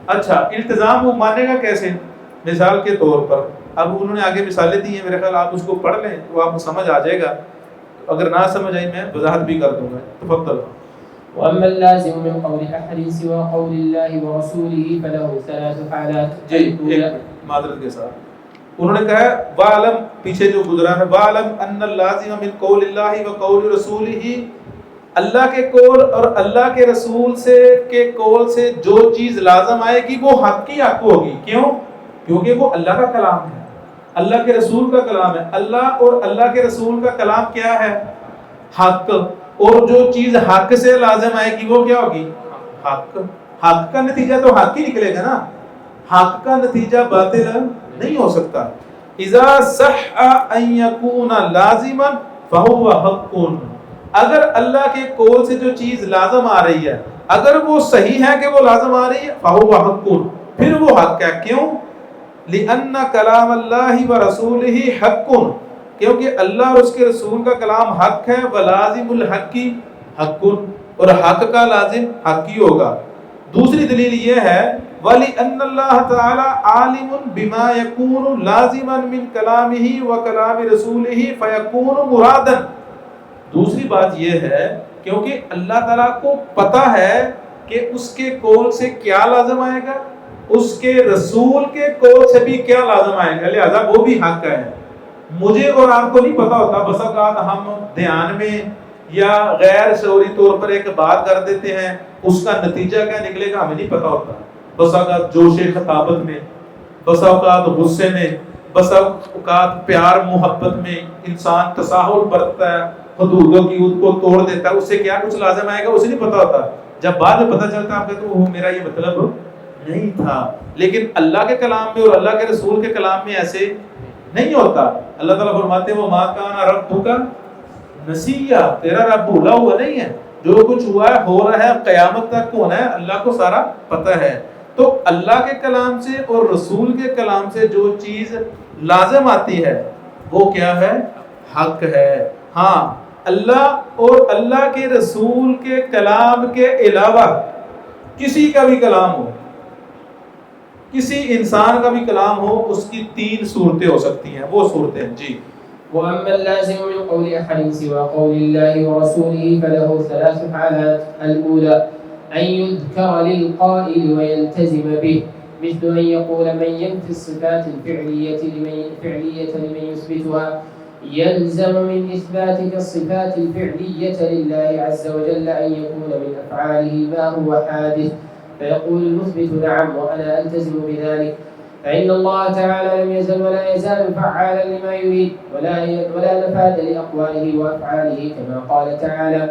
Speaker 3: اچھا، التزام وہ مانے گا کیسے؟ مثال کے طور پر اب انہوں نے آگے مثالیں دی ہیں، میرے خیال آپ اس کو پڑھ لیں تو آپ کو سمجھ آ جائے گا۔ اگر نہ سمجھ آئی میں وضاحت بھی کر دوں گا. تفضل.
Speaker 2: وأما اللازم من قول أحد سوى قول الله ورسوله فله ثلاث حالات.
Speaker 3: جی ایک معذرت کے ساتھ انہوں نے کہا وَعْلَمْ پیچھے جو گزرا ہے وَعْلَمْ أَنَّ اللَّازِمَ مِنْ قَوْلِ اللَّهِ وَقَوْلِ رَسُولِهِ اللہ کے قول اور اللہ کے رسول سے کے قول سے جو چیز لازم آئے گی وہ حق کی حق ہوگی. کیوں؟ کیونکہ وہ اللہ کا کلام ہے, اللہ کے رسول کا کلام ہے. اللہ اور اللہ کے رسول کا کلام کیا ہے؟ حق. اور جو چیز حق سے لازم آئے گی وہ کیا ہوگی؟ حق. حق کا نتیجہ تو حق ہی نکلے گا نا, حق کا نتیجہ باطل نہیں ہو سکتا. اذا صح ان يكون لازما فهو حق. اگر اللہ کے قول سے جو چیز لازم آ رہی ہے اگر وہ صحیح ہے کہ وہ لازم آ رہی ہے فهو حق, پھر وہ حق ہے. کیوں؟ لأن کلام اللہ ورسولہ حق, کیونکہ اللہ اور اس کے رسول کا کلام حق ہے. ولازم الحق حق, اور حق کا لازم حق ہی ہوگا. دوسری دلیل یہ ہے وَلِأَنَّ اللَّهَ تَعَالَى عَالِمٌ بِمَا يَكُونُ لَازِمًا مِنْ كَلَامِهِ وَكَلَامِ رَسُولِهِ فَيَكُونُ مُرَادًا. دوسری بات یہ ہے کیونکہ اللہ تعالیٰ کو پتہ ہے کہ اس کے قول سے کیا لازم آئے گا, اس کے رسول کے قول سے بھی کیا لازم آئے گا, لہذا وہ بھی حق ہے. مجھے اور آپ کو نہیں پتہ ہوتا, بس اوقات ہم دھیان میں یا غیر شعوری طور پر ایک بات کر دیتے ہیں, اس کا نتیجہ کیا نکلے گا ہمیں نہیں پتہ ہوتا. بس اوقات جوش خطابت میں, بس اوقات غصے میں, بس اوقات پیار محبت میں انسان تساہل برتتا ہے, حدودوں کی حدود کو توڑ دیتا ہے, اس سے کیا کچھ لازم آئے گا اسے نہیں پتہ ہوتا. جب بعد میں پتہ چلتا ہے آپ کہتے ہیں وہ میرا یہ مطلب نہیں تھا. لیکن اللہ کے کلام میں اور اللہ کے رسول کے کلام میں ایسے نہیں ہوتا. اللہ تعالیٰ فرماتے ہیں وَمَا كَانَ رَبُّكَ نَسِيًّا, تیرا رب بھولا ہوا نہیں ہے, جو کچھ ہوا ہے ہو رہا ہے قیامت تک ہونا ہے, اللہ کو سارا پتہ ہے. تو اللہ کے کلام سے اور رسول کے کلام سے جو چیز لازم آتی ہے وہ کیا ہے؟ حق ہے. ہاں اللہ اور اللہ کے رسول کے کلام کے علاوہ کسی کا بھی کلام ہو, کسی انسان کا بھی کلام ہو, اس کی تین صورتیں ہو سکتی ہیں. وہ صورتیں جی
Speaker 2: وأما اللازم من قول أحد سوى قول الله ورسوله فله ثلاث حالات. الأولى أن يذكر للقائل ويلتزم به, مثل أن يقول من ينفي الصفات الفعلية لمن يثبتها يلزم من إثبات الصفات الفعلية لله عز وجل أن يكون من أفعاله ما هو حادث, فيقول المثبت نعم وأنا ألتزم بذلك, فإن الله تعالى لم يزل ولا يزال فعالا لما يريد ولا نفاذ لأقواله وأفعاله, كما قال تعالى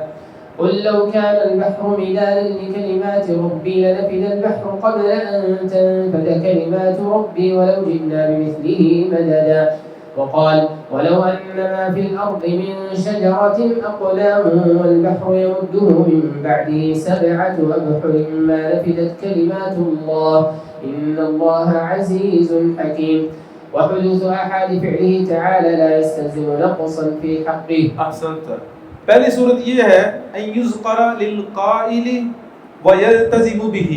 Speaker 2: قل لو كان البحر مدادا لكلمات ربي لنفذ البحر قبل أن تنفذ كلمات ربي ولو جئنا بمثله مددا. وقال ولو أن ما في الأرض من شجرة أقلام والبحر يمده من بعده 7 أبحر ما نفذت كلمات الله إن الله عزيز حكيم. وحدوث أحد فعله تعالى لا يستلزم نقصا في حقه.
Speaker 3: احسنت. پہلی صورت یہ ہے ان یذکر للقائل ویلتزم به,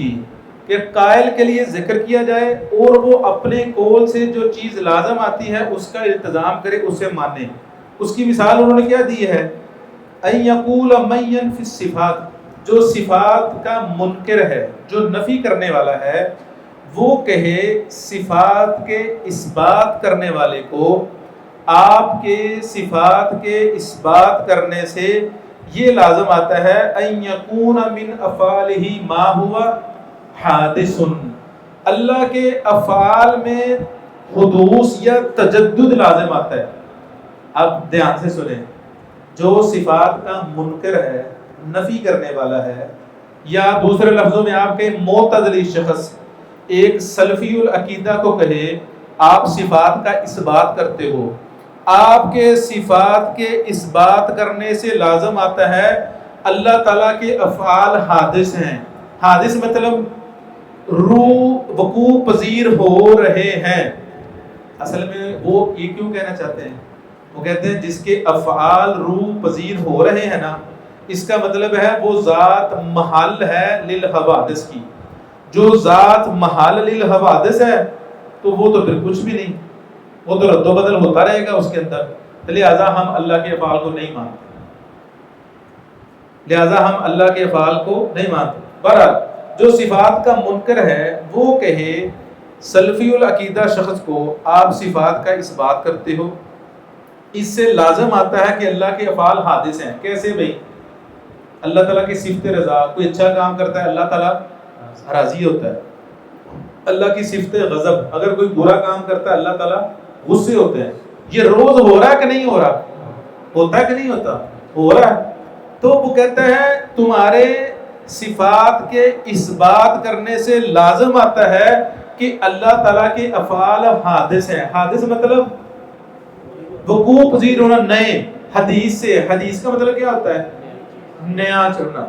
Speaker 3: کہ قائل کے لیے ذکر کیا جائے اور وہ اپنے قول سے جو چیز لازم آتی ہے اس کا التزام کرے, اسے مانے. اس کی مثال انہوں نے کیا دی ہے؟ ان یقول من ینفی الصفات, جو صفات کا منکر ہے, جو نفی کرنے والا ہے, وہ کہے صفات کے اثبات کرنے والے کو آپ کے صفات کے اثبات کرنے سے یہ لازم آتا ہے ان یکون من افعالہ ما ہوا حادث, اللہ کے افعال میں حدوث یا تجدد لازم آتا ہے. اب دھیان سے سنیں, جو صفات کا منکر ہے, نفی کرنے والا ہے, یا دوسرے لفظوں میں آپ کے معتزلی شخص ایک سلفی العقیدہ کو کہے آپ صفات کا اثبات کرتے ہو, آپ کے صفات کے اثبات کرنے سے لازم آتا ہے اللہ تعالیٰ کے افعال حادث ہیں. حادث مطلب روح وقوع پذیر ہو رہے ہیں. اصل میں وہ یہ کیوں کہنا چاہتے ہیں؟ وہ کہتے ہیں جس کے افعال روح پذیر ہو رہے ہیں نا, اس کا مطلب ہے وہ ذات محل ہے للحوادث کی. جو ذات محل للحوادث ہے تو وہ تو پھر کچھ بھی نہیں, وہ تو رد و بدل ہوتا رہے گا اس کے اندر. لہٰذا ہم اللہ کے افعال کو نہیں مانتے. لہذا ہم اللہ کے افعال کو نہیں مانتے۔ بہرحال جو صفات کا منکر ہے وہ کہے سلفی العقیدہ شخص کو آپ صفات کا اثبات کرتے ہو، اس سے لازم آتا ہے کہ اللہ کے افعال حادث ہیں۔ کیسے بھائی؟ اللہ تعالیٰ کی صفت رضا، کوئی اچھا کام کرتا ہے اللہ تعالیٰ راضی ہوتا ہے۔ اللہ کی صفت غضب، اگر کوئی برا کام کرتا ہے اللہ تعالیٰ غصے ہوتے ہیں۔ یہ روز ہو رہا ہے کہ نہیں ہو رہا؟ ہوتا ہے کہ نہیں ہوتا؟ ہو رہا ہے۔ تو وہ کہتا ہے تمہارے صفات کے اثبات کرنے سے لازم آتا ہے کہ اللہ تعالیٰ کے افعال حادث ہیں۔ حادث مطلب وقوع پذیر ہونا، نئے۔ حدیث سے، حدیث کا مطلب کیا ہوتا ہے؟ نیا چڑھنا۔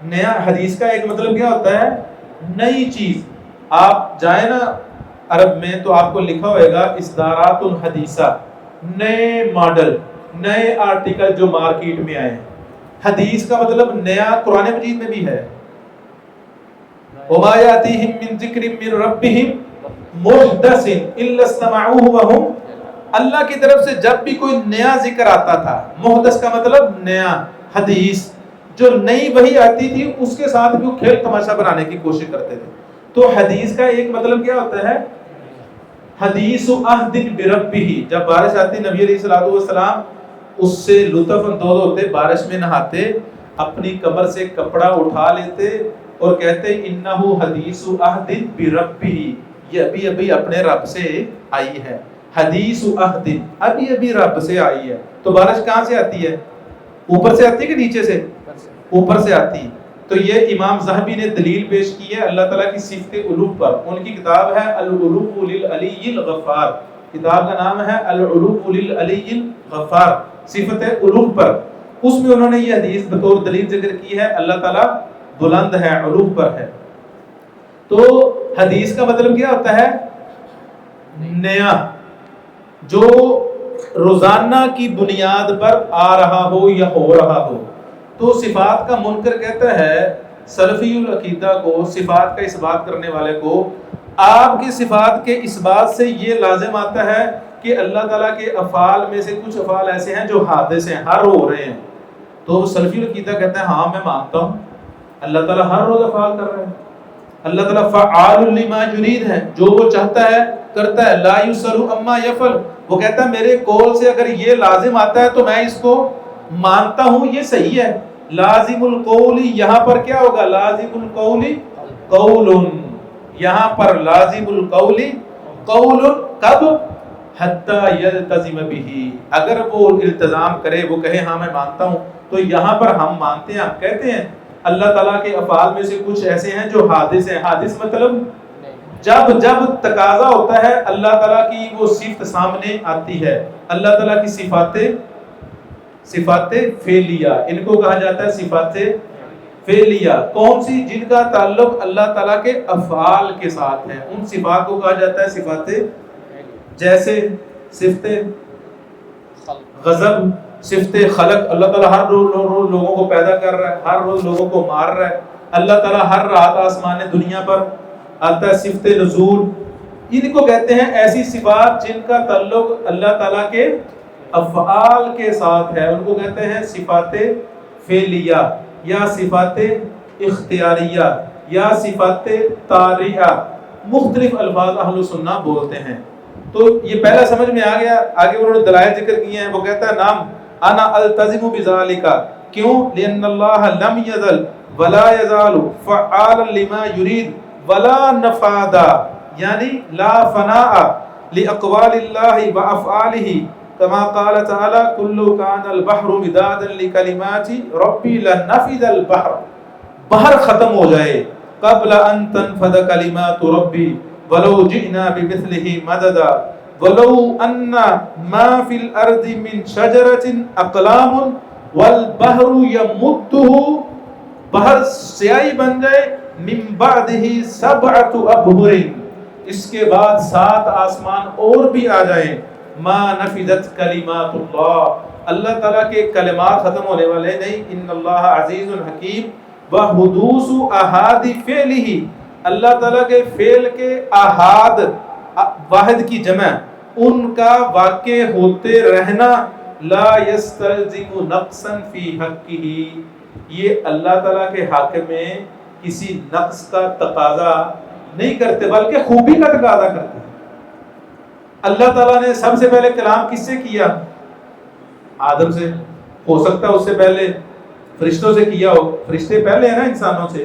Speaker 3: نیا حدیث کا ایک مطلب کیا ہوتا ہے؟ نئی چیز۔ آپ جائیں نا عرب میں تو آپ کو لکھا ہوئے گا اصدارات الحدیثہ، نئے ماڈل، نئے آرٹیکل جو مارکیٹ میں آئے ہیں۔ حدیث کا مطلب نیا، قرآن مجید میں بھی ہے وَمَا يَأْتِيهِم مِّن ذِكْرٍ مِّن رَبِّهِمْ مُحْدَثٍ إِلَّا اسْتَمَعُوهُ وَهُمْ، اللہ کی طرف سے جب بھی کوئی نیا ذکر آتا تھا، محدث کا مطلب نیا، حدیث جو نئی وحی آتی تھی اس کے ساتھ بھی وہ کھیل تماشا بنانے کی کوشش کرتے تھے۔ تو حدیث کا ایک مطلب کیا ہوتا ہے؟ حدیث عہد بربہ، جب بارش آتی نبی علیہ الصلوۃ والسلام اس سے لطف اندوز ہوتے، بارش میں نہاتے، اپنی کمر سے کپڑا اٹھا لیتے اور کہتے انہ حدیث عہد بربہ، یہ ابھی ابھی اپنے رب سے آئی ہے۔ حدیث عہد، ابھی ابھی رب سے آئی ہے۔ تو بارش کہاں سے آتی ہے؟ اوپر سے آتی ہے کہ نیچے سے؟ اوپر سے آتی۔ تو یہ امام ذہبی نے دلیل پیش کی ہے اللہ تعالیٰ کی صفت علو پر۔ ان کی کتاب ہے العلو للعلی الغفار، کتاب کا نام ہے العلو للعلی الغفار، صفت علو پر۔ اس میں انہوں نے یہ حدیث بطور دلیل ذکر کی ہے اللہ تعالیٰ بلند ہے، علو پر ہے۔ تو حدیث کا مطلب کیا ہوتا ہے؟ نیا، جو روزانہ کی بنیاد پر آ رہا ہو یا ہو رہا ہو۔ تو صفات کا منکر کہتا ہے سلفی العقیدہ کو، صفات کا اثبات کرنے والے کو، آپ کی صفات کے اثبات سے یہ لازم آتا ہے کہ اللہ تعالیٰ کے افعال میں سے کچھ افعال ایسے ہیں جو حادث ہیں، ہر ہو رہے ہیں۔ تو سلفی العقیدہ کہتا ہے ہاں میں مانتا ہوں اللہ تعالیٰ ہر روز افعال کر رہے ہیں۔ اللہ تعالیٰ فعال لما یرید ہے، جو وہ چاہتا ہے کرتا ہے، لا یسأل عما یفعل۔ وہ کہتا ہے میرے قول سے اگر یہ لازم آتا ہے تو میں اس کو مانتا ہوں، یہ صحیح ہے۔ لازم القول، یہاں پر کیا ہوگا؟ لازم القول قول، یہاں پر لازم القول قول، کب؟ حتی یلتزم بہ، اگر وہ التزام کرے، وہ کہے ہاں میں مانتا ہوں، تو یہاں پر ہم مانتے ہیں، ہم کہتے ہیں اللہ تعالیٰ کے افعال میں سے کچھ ایسے ہیں جو حادث ہیں۔ حادث مطلب جب تقاضا ہوتا ہے اللہ تعالیٰ کی وہ صفت سامنے آتی ہے۔ اللہ تعالیٰ کی صفات فعلیہ، ان کو کہا جاتا ہے صفات فعلیہ۔ کون سی؟ جن کا تعلق اللہ تعالیٰ کے افعال کے ساتھ ہے، ان صفات کو کہا جاتا ہے صفات، جیسے صفت غضب، صفت خلق، اللہ تعالیٰ ہر روز لوگوں کو پیدا کر رہا ہے، ہر روز لوگوں کو مار رہا ہے، اللہ تعالیٰ ہر رات آسمان دنیا پر آتا ہے، صفت نزول، ان کو کہتے ہیں ایسی صفات جن کا تعلق اللہ تعالیٰ کے افعال کے ساتھ ہے، ان کو کہتے ہیں صفات فعلیہ یا صفات اختیاریہ یا صفات طاریہ، مختلف الفاظ اہل سنہ بولتے ہیں۔ تو یہ پہلا سمجھ میں آ گیا۔ آگے انہوں نے دلائل ذکر کیے ہیں، وہ کہتا ہے نام انا التزم بذالک، کیوں؟ لان اللہ لم یزل ولا یزال فعالا لما یرید ولا نفادا، یعنی لا فناء لاقوال اللہ وافعالہ، کما قال تعالی کل کان البحر مدادا لکلمات ربی لنفد البحر، بحر ختم ہو جائے قبل ان تنفد کلمات ربی ولو جئنا بمثلہ مددا ولو ان ما فی الارض من شجرۃ اقلام والبحر یمدہ، بحر سیاہی بن جائے، من بعدہ سبعۃ ابحر، اس کے بعد 7 آسمان اور بھی آ جائیں، ما نفدت کلمات اللہ، اللہ تعالیٰ کے کلمات ختم ہونے والے نہیں۔ ان اللہ عزیز حکیم وحدوث احاد فعلہ، اللہ تعالیٰ کے فعل کے احاد، واحد کی جمع، ان کا واقع ہوتے رہنا، لا یستلزم نقصا فی حقہ، یہ اللہ تعالیٰ کے حق میں کسی نقص کا تقاضا نہیں کرتے بلکہ خوبی کا تقاضا کرتے ہیں۔ اللہ تعالیٰ نے سب سے پہلے کلام کس سے کیا؟ آدم سے، ہو سکتا ہے اس سے پہلے فرشتوں سے کیا ہو، فرشتے پہلے ہیں نا انسانوں سے،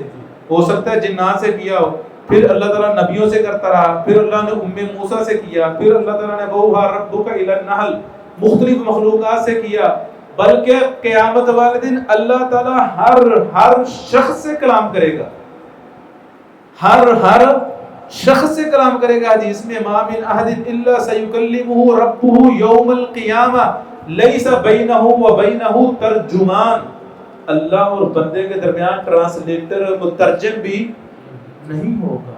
Speaker 3: ہو سکتا ہے جنات سے کیا ہو، پھر اللہ تعالیٰ نبیوں سے کرتا رہا، پھر اللہ نے ام موسیٰ سے کیا، پھر اللہ تعالیٰ نے وَأَوْحَىٰ رَبُّكَ إِلَى النَّحْلِ مختلف مخلوقات سے کیا، بلکہ قیامت والے دن اللہ تعالیٰ ہر شخص سے کلام کرے گا، ہر شخص سے کلام کرے گا۔ حدیث میں مَا مِنْ أَحَدٍ إِلَّا سَيُكَلِّمُهُ رَبُّهُ يَوْمَ الْقِيَامَةِ لَيْسَ بَيْنَهُ وَبَيْنَهُ تَرْجُمَانٌ، اللہ اور بندے کے درمیان ٹرانسلیٹر مترجم بھی نہیں ہوگا۔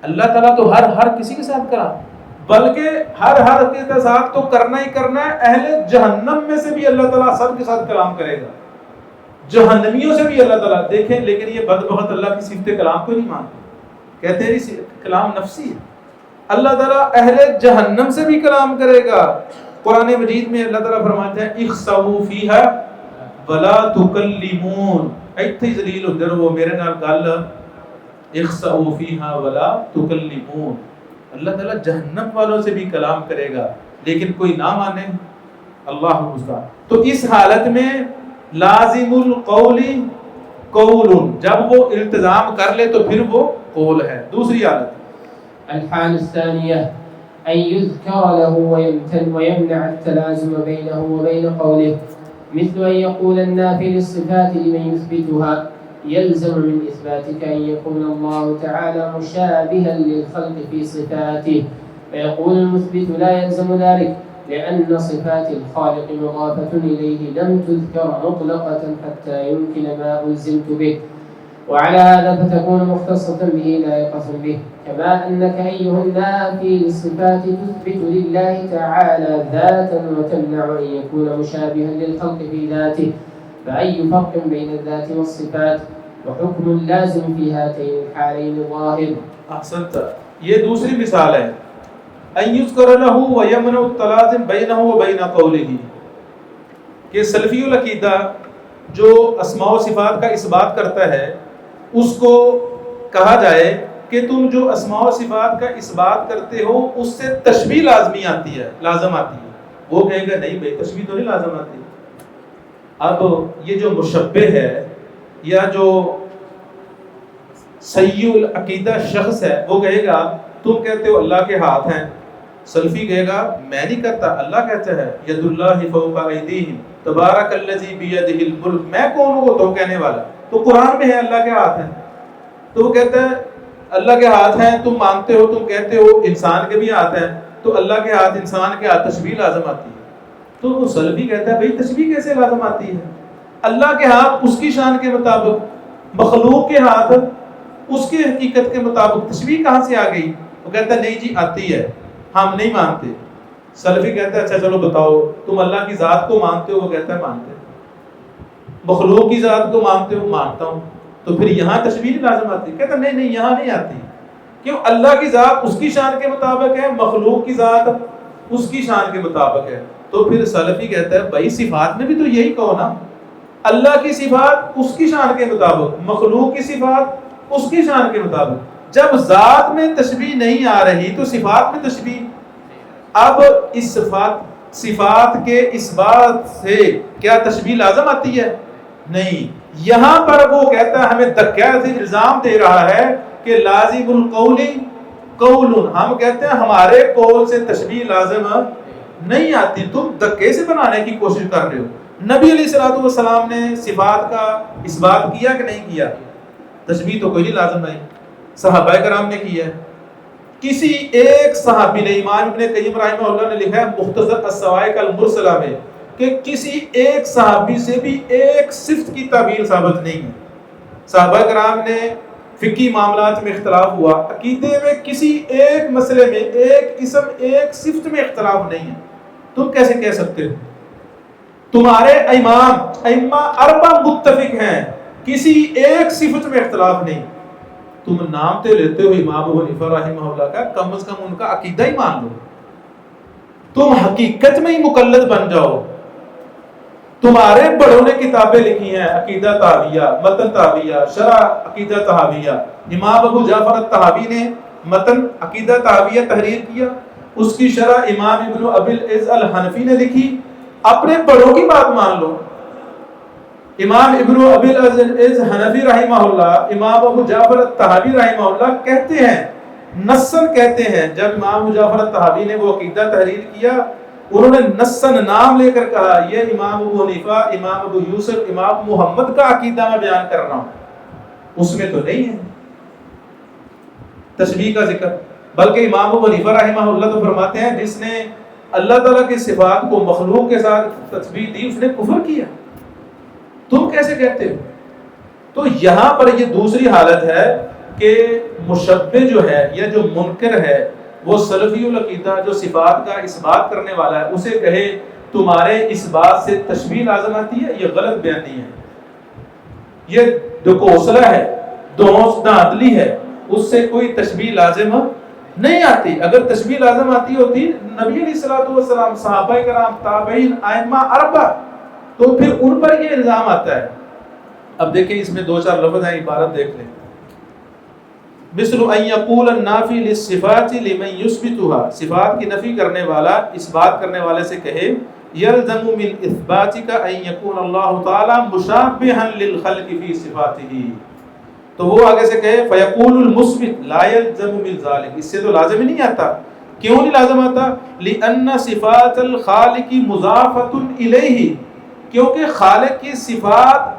Speaker 3: اللہ تعالیٰ تو ہر کسی کے ساتھ کرا، بلکہ ہر کے ساتھ تو کرنا ہی کرنا ہے۔ اہل جہنم میں سے بھی اللہ تعالیٰ سب کے ساتھ کلام کرے گا، جہنمیوں سے بھی اللہ تعالیٰ۔ دیکھیں لیکن یہ بدبخت اللہ کی صفت کلام کو نہیں مانتے، کہتے ہیں کلام نفسی ہے۔ اللہ تعالیٰ اہل جہنم سے بھی کلام کرے گا۔ قرآن مجید میں اللہ تعالیٰ فرماتے ہیں اخسؤوا فیہا ولا تکلمون، ایتھے ذلیل ہوندے رہو میرے نال گل، اخسؤوا فیہا ولا تکلمون۔ اللہ تعالیٰ جہنم والوں سے بھی کلام کرے گا لیکن کوئی نہ مانے، اللہ المستعان۔ تو اس حالت میں لازم القول قول، جب وہ التزام کر لے تو پھر وہ قول ہے۔ دوسری حالت
Speaker 2: الحال الثانية أن يذكر له ويمنع التلازم بينه وبين قوله، مثل أن يقول النافي للصفات لمن يثبتها يلزم من إثباتك أن يكون الله تعالى مشابها للخلق في صفاته، فيقول المثبت لا يلزم ذلك لأن صفات الخالق مضافة إليه لم تذكر مطلقة حتى يمكن ما ألزمت به، وعلى هذا فتكون مختصة به لائقة به، كما أنك أيها النافي للصفات تثبت لله تعالى ذاتا وتمنع أن يكون مشابها للخلق في ذاته، فأي فرق بين الذات والصفات وحكم اللازم في هاتين الحالين ظاهر۔
Speaker 3: احسنت، یہ دوسری مثال ہے، ان یذکر له ویمنع التلازم بینہ وبین قولہ، کہ سلفی العقیدہ جو اسماء و صفات کا اثبات کرتا ہے اس کو کہا جائے کہ تم جو اسماء و صفات کا اثبات کرتے ہو اس سے تشبیہ لازمی آتی ہے، لازم آتی ہے۔ وہ کہے گا نہیں بھائی تشبیہ تو نہیں لازم آتی۔ اب یہ جو مشبہ ہے یا جو سیء العقیدہ شخص ہے وہ کہے گا تم کہتے ہو اللہ کے ہاتھ ہیں، سلفی کہے گا میں نہیں کرتا، اللہ کہتا ہے ید اللہ فوق ایدیہم تبارک الذی بیدہ الملک، میں کون ہوں تو کہنے والا؟ تو قرآن میں ہے اللہ کے ہاتھ ہیں، تو وہ کہتا ہے اللہ کے ہاتھ ہیں، تم مانتے ہو، تم کہتے ہو انسان کے بھی ہاتھ ہیں، تو اللہ کے ہاتھ انسان کے ہاتھ تشبیہ لازم آتی ہے۔ تو وہ سلفی کہتا ہے بھئی تشبیہ کیسے لازم آتی ہے؟ اللہ کے ہاتھ اس کی شان کے مطابق، مخلوق کے ہاتھ اس کی حقیقت کے مطابق، تشبیہ کہاں سے آ گئی؟ وہ کہتا ہے نہیں جی آتی ہے، ہم نہیں مانتے۔ سلفی کہتا ہے اچھا چلو بتاؤ تم اللہ کی ذات کو مانتے ہو؟ وہ کہتا ہے مانتے ہیں۔ مخلوق کی ذات کو مانتے ہو؟ مانتا ہوں۔ تو پھر یہاں تشبیہ لازم آتی ہے؟ کہتا نہیں نہیں یہاں نہیں آتی، کیوں؟ اللہ کی ذات اس کی شان کے مطابق ہے، مخلوق کی ذات اس کی شان کے مطابق ہے۔ تو پھر سلفی کہتا ہے بھائی صفات میں بھی تو یہی کہو نا، اللہ کی صفات اس کی شان کے مطابق، مخلوق کی صفات اس کی شان کے مطابق۔ جب ذات میں تشبیہ نہیں آ رہی تو صفات میں تشبیہ، اب اس صفات کے اس بات سے کیا تشبیہ لازم آتی ہے؟ نہیں۔ یہاں پر وہ کہتا ہے ہمیں دھکا سے الزام دے رہا ہے کہ لازم القول قول، ہم کہتے ہیں ہمارے قول سے تشبیہ لازم نہیں آتی، تم دھکے سے بنانے کی کوشش کر رہے ہو۔ نبی علیہ الصلوۃ والسلام نے صفات کا اس بات کیا کہ نہیں کیا؟ تشبیہ تو کوئی نہیں لازم نہیں، صحابہ کرام نے کیا ہے، کسی ایک صحابی نے، امام ابن قیم رحمہ اللہ نے لکھا ہے مختصر الصواعق المرسلہ میں کہ کسی ایک صحابی سے بھی ایک صفت کی تعبیر ثابت نہیں ہے۔ صحابہ کرام نے فقہی معاملات میں اختلاف ہوا، عقیدے میں کسی ایک مسئلے میں ایک اسم ایک صفت میں اختلاف نہیں ہے، تم کیسے کہہ سکتے ہو؟ تمہارے ائمہ اربع متفق ہیں، کسی ایک صفت میں اختلاف نہیں، تم نام تو لیتے ہو امام ابو حنیفہ رحمہ اللہ کا، کم از کم ان کا عقیدہ ہی مان لو، تم حقیقت میں ہی مقلد بن جاؤ، تمہارے بڑوں نے کتابیں لکھی ہیں، عقیدہ طحاویہ، متن طحاویہ، شرح عقیدہ طحاویہ. امام ابو جعفر الطحاوی نے متن عقیدہ طحاویہ تحریر کیا، اس کی شرح امام ابن ابی العز الحنفی نے لکھی. اپنے بڑوں کی بات مان لو. امام ابن ابی العز حنفی رحمہ اللہ، امام ابو جعفر الطحاوی رحمہ اللہ کہتے ہیں، نصاً کہتے ہیں، جب امام ابو جعفر الطحاوی نے وہ عقیدہ تحریر کیا، انہوں نے نصاً نام لے کر کہا یہ امام ابو حنیفہ، امام ابو یوسف، امام محمد کا عقیدہ میں بیان کر رہا ہوں. اس میں تو نہیں ہے تشبیہ کا ذکر، بلکہ امام ابو حنیفہ رحمہ اللہ تو فرماتے ہیں جس نے اللہ تعالیٰ کی صفات کو مخلوق کے ساتھ تشبیہ دی اس نے کفر کیا. تم کیسے کہتے ہو؟ تو یہاں پر یہ دوسری حالت ہے کہ مشبہ جو ہے یا جو منکر ہے وہ سلفی العقیدہ جو صفات کا اس بات کرنے والا ہے اسے کہے تمہارے اس بات سے تشبیہ لازم آتی ہے. یہ غلط بیانی ہے، یہ ڈکوسلا ہے، دونس دھاندلی ہے. اس سے کوئی تشبیہ لازم نہیں آتی. اگر تشبیہ لازم آتی ہوتی نبی علیہ الصلوۃ والسلام، صحابہ کرام، تابعین، ائمہ اربعہ، تو پھر ان پر یہ الزام آتا ہے. اب دیکھیں اس میں دو چار لفظ ہیں، عبارت دیکھ لیں. مثل ان یقول النافی للصفات لمن یثبتها، صفات کی نفی کرنے والا اس بات کرنے والے سے کہے یلزم من اثباتک ان یکون اللہ تعالی مشابہا للخلق فی صفاته، تو وہ آگے سے کہے فیقول المثبت لا یلزم من ذلك، اس سے تو لازم ہی نہیں آتا. کیوں نہیں لازم آتا؟ لأن صفات الخالق مضافۃ الیہ، کیونکہ خالق کی صفات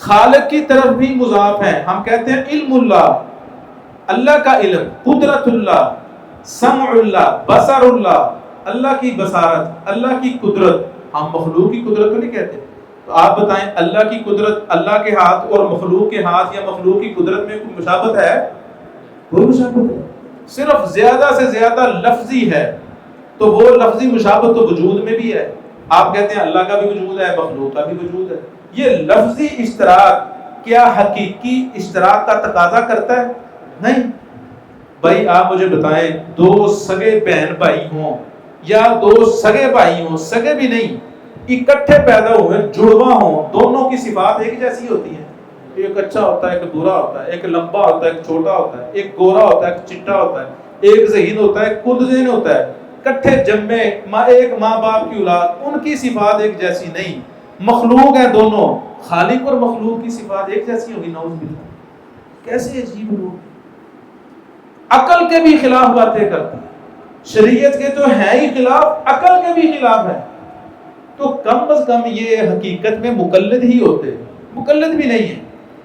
Speaker 3: خالق کی طرف بھی مضاف ہیں. ہم کہتے ہیں علم اللہ، اللہ کا علم، قدرت اللہ، سمع اللہ، بصر اللہ، اللہ کی بصارت، اللہ کی قدرت. ہم مخلوق کی قدرت تو نہیں کہتے. تو آپ بتائیں اللہ کی قدرت، اللہ کے ہاتھ اور مخلوق کے ہاتھ یا مخلوق کی قدرت میں کوئی مشابہت ہے؟ کوئی مشابہت ہے، صرف زیادہ سے زیادہ لفظی ہے. تو وہ لفظی مشابہت تو وجود میں بھی ہے. آپ کہتے ہیں اللہ کا بھی وجود ہے، مخلوق کا بھی وجود ہے. یہ لفظی اشتراک کیا حقیقی اشتراک کا تقاضا کرتا ہے؟ نہیں. بھائی آپ مجھے بتائیں دو سگے بہن بھائی ہوں یا دو سگے بھائی ہوں، سگے بھی نہیں، اکٹھے پیدا ہوئے جڑواں ہوں، دونوں کی صفات ایک جیسی ہوتی ہیں؟ ایک اچھا ہوتا ہے، ایک برا ہوتا ہے، ایک لمبا ہوتا ہے، ایک چھوٹا ہوتا ہے، ایک گورا ہوتا ہے، ایک چٹا ہوتا ہے، ایک ذہین ہوتا ہے، کند ذہین ہوتا ہے. کٹھے جمے ایک ماں باپ کی اولاد، ان کی صفات ایک جیسی نہیں. مخلوق ہیں دونوں، خالق اور مخلوق کی صفات ایک جیسی ہوگی؟ نعوذ باللہ. کیسے عجیب لوگ، عقل کے بھی خلاف باتیں کرتے ہیں. شریعت کے تو ہے ہی خلاف، عقل کے بھی خلاف ہے. تو کم از کم یہ حقیقت میں مقلد ہی ہوتے ہیں، مقلد بھی نہیں ہے.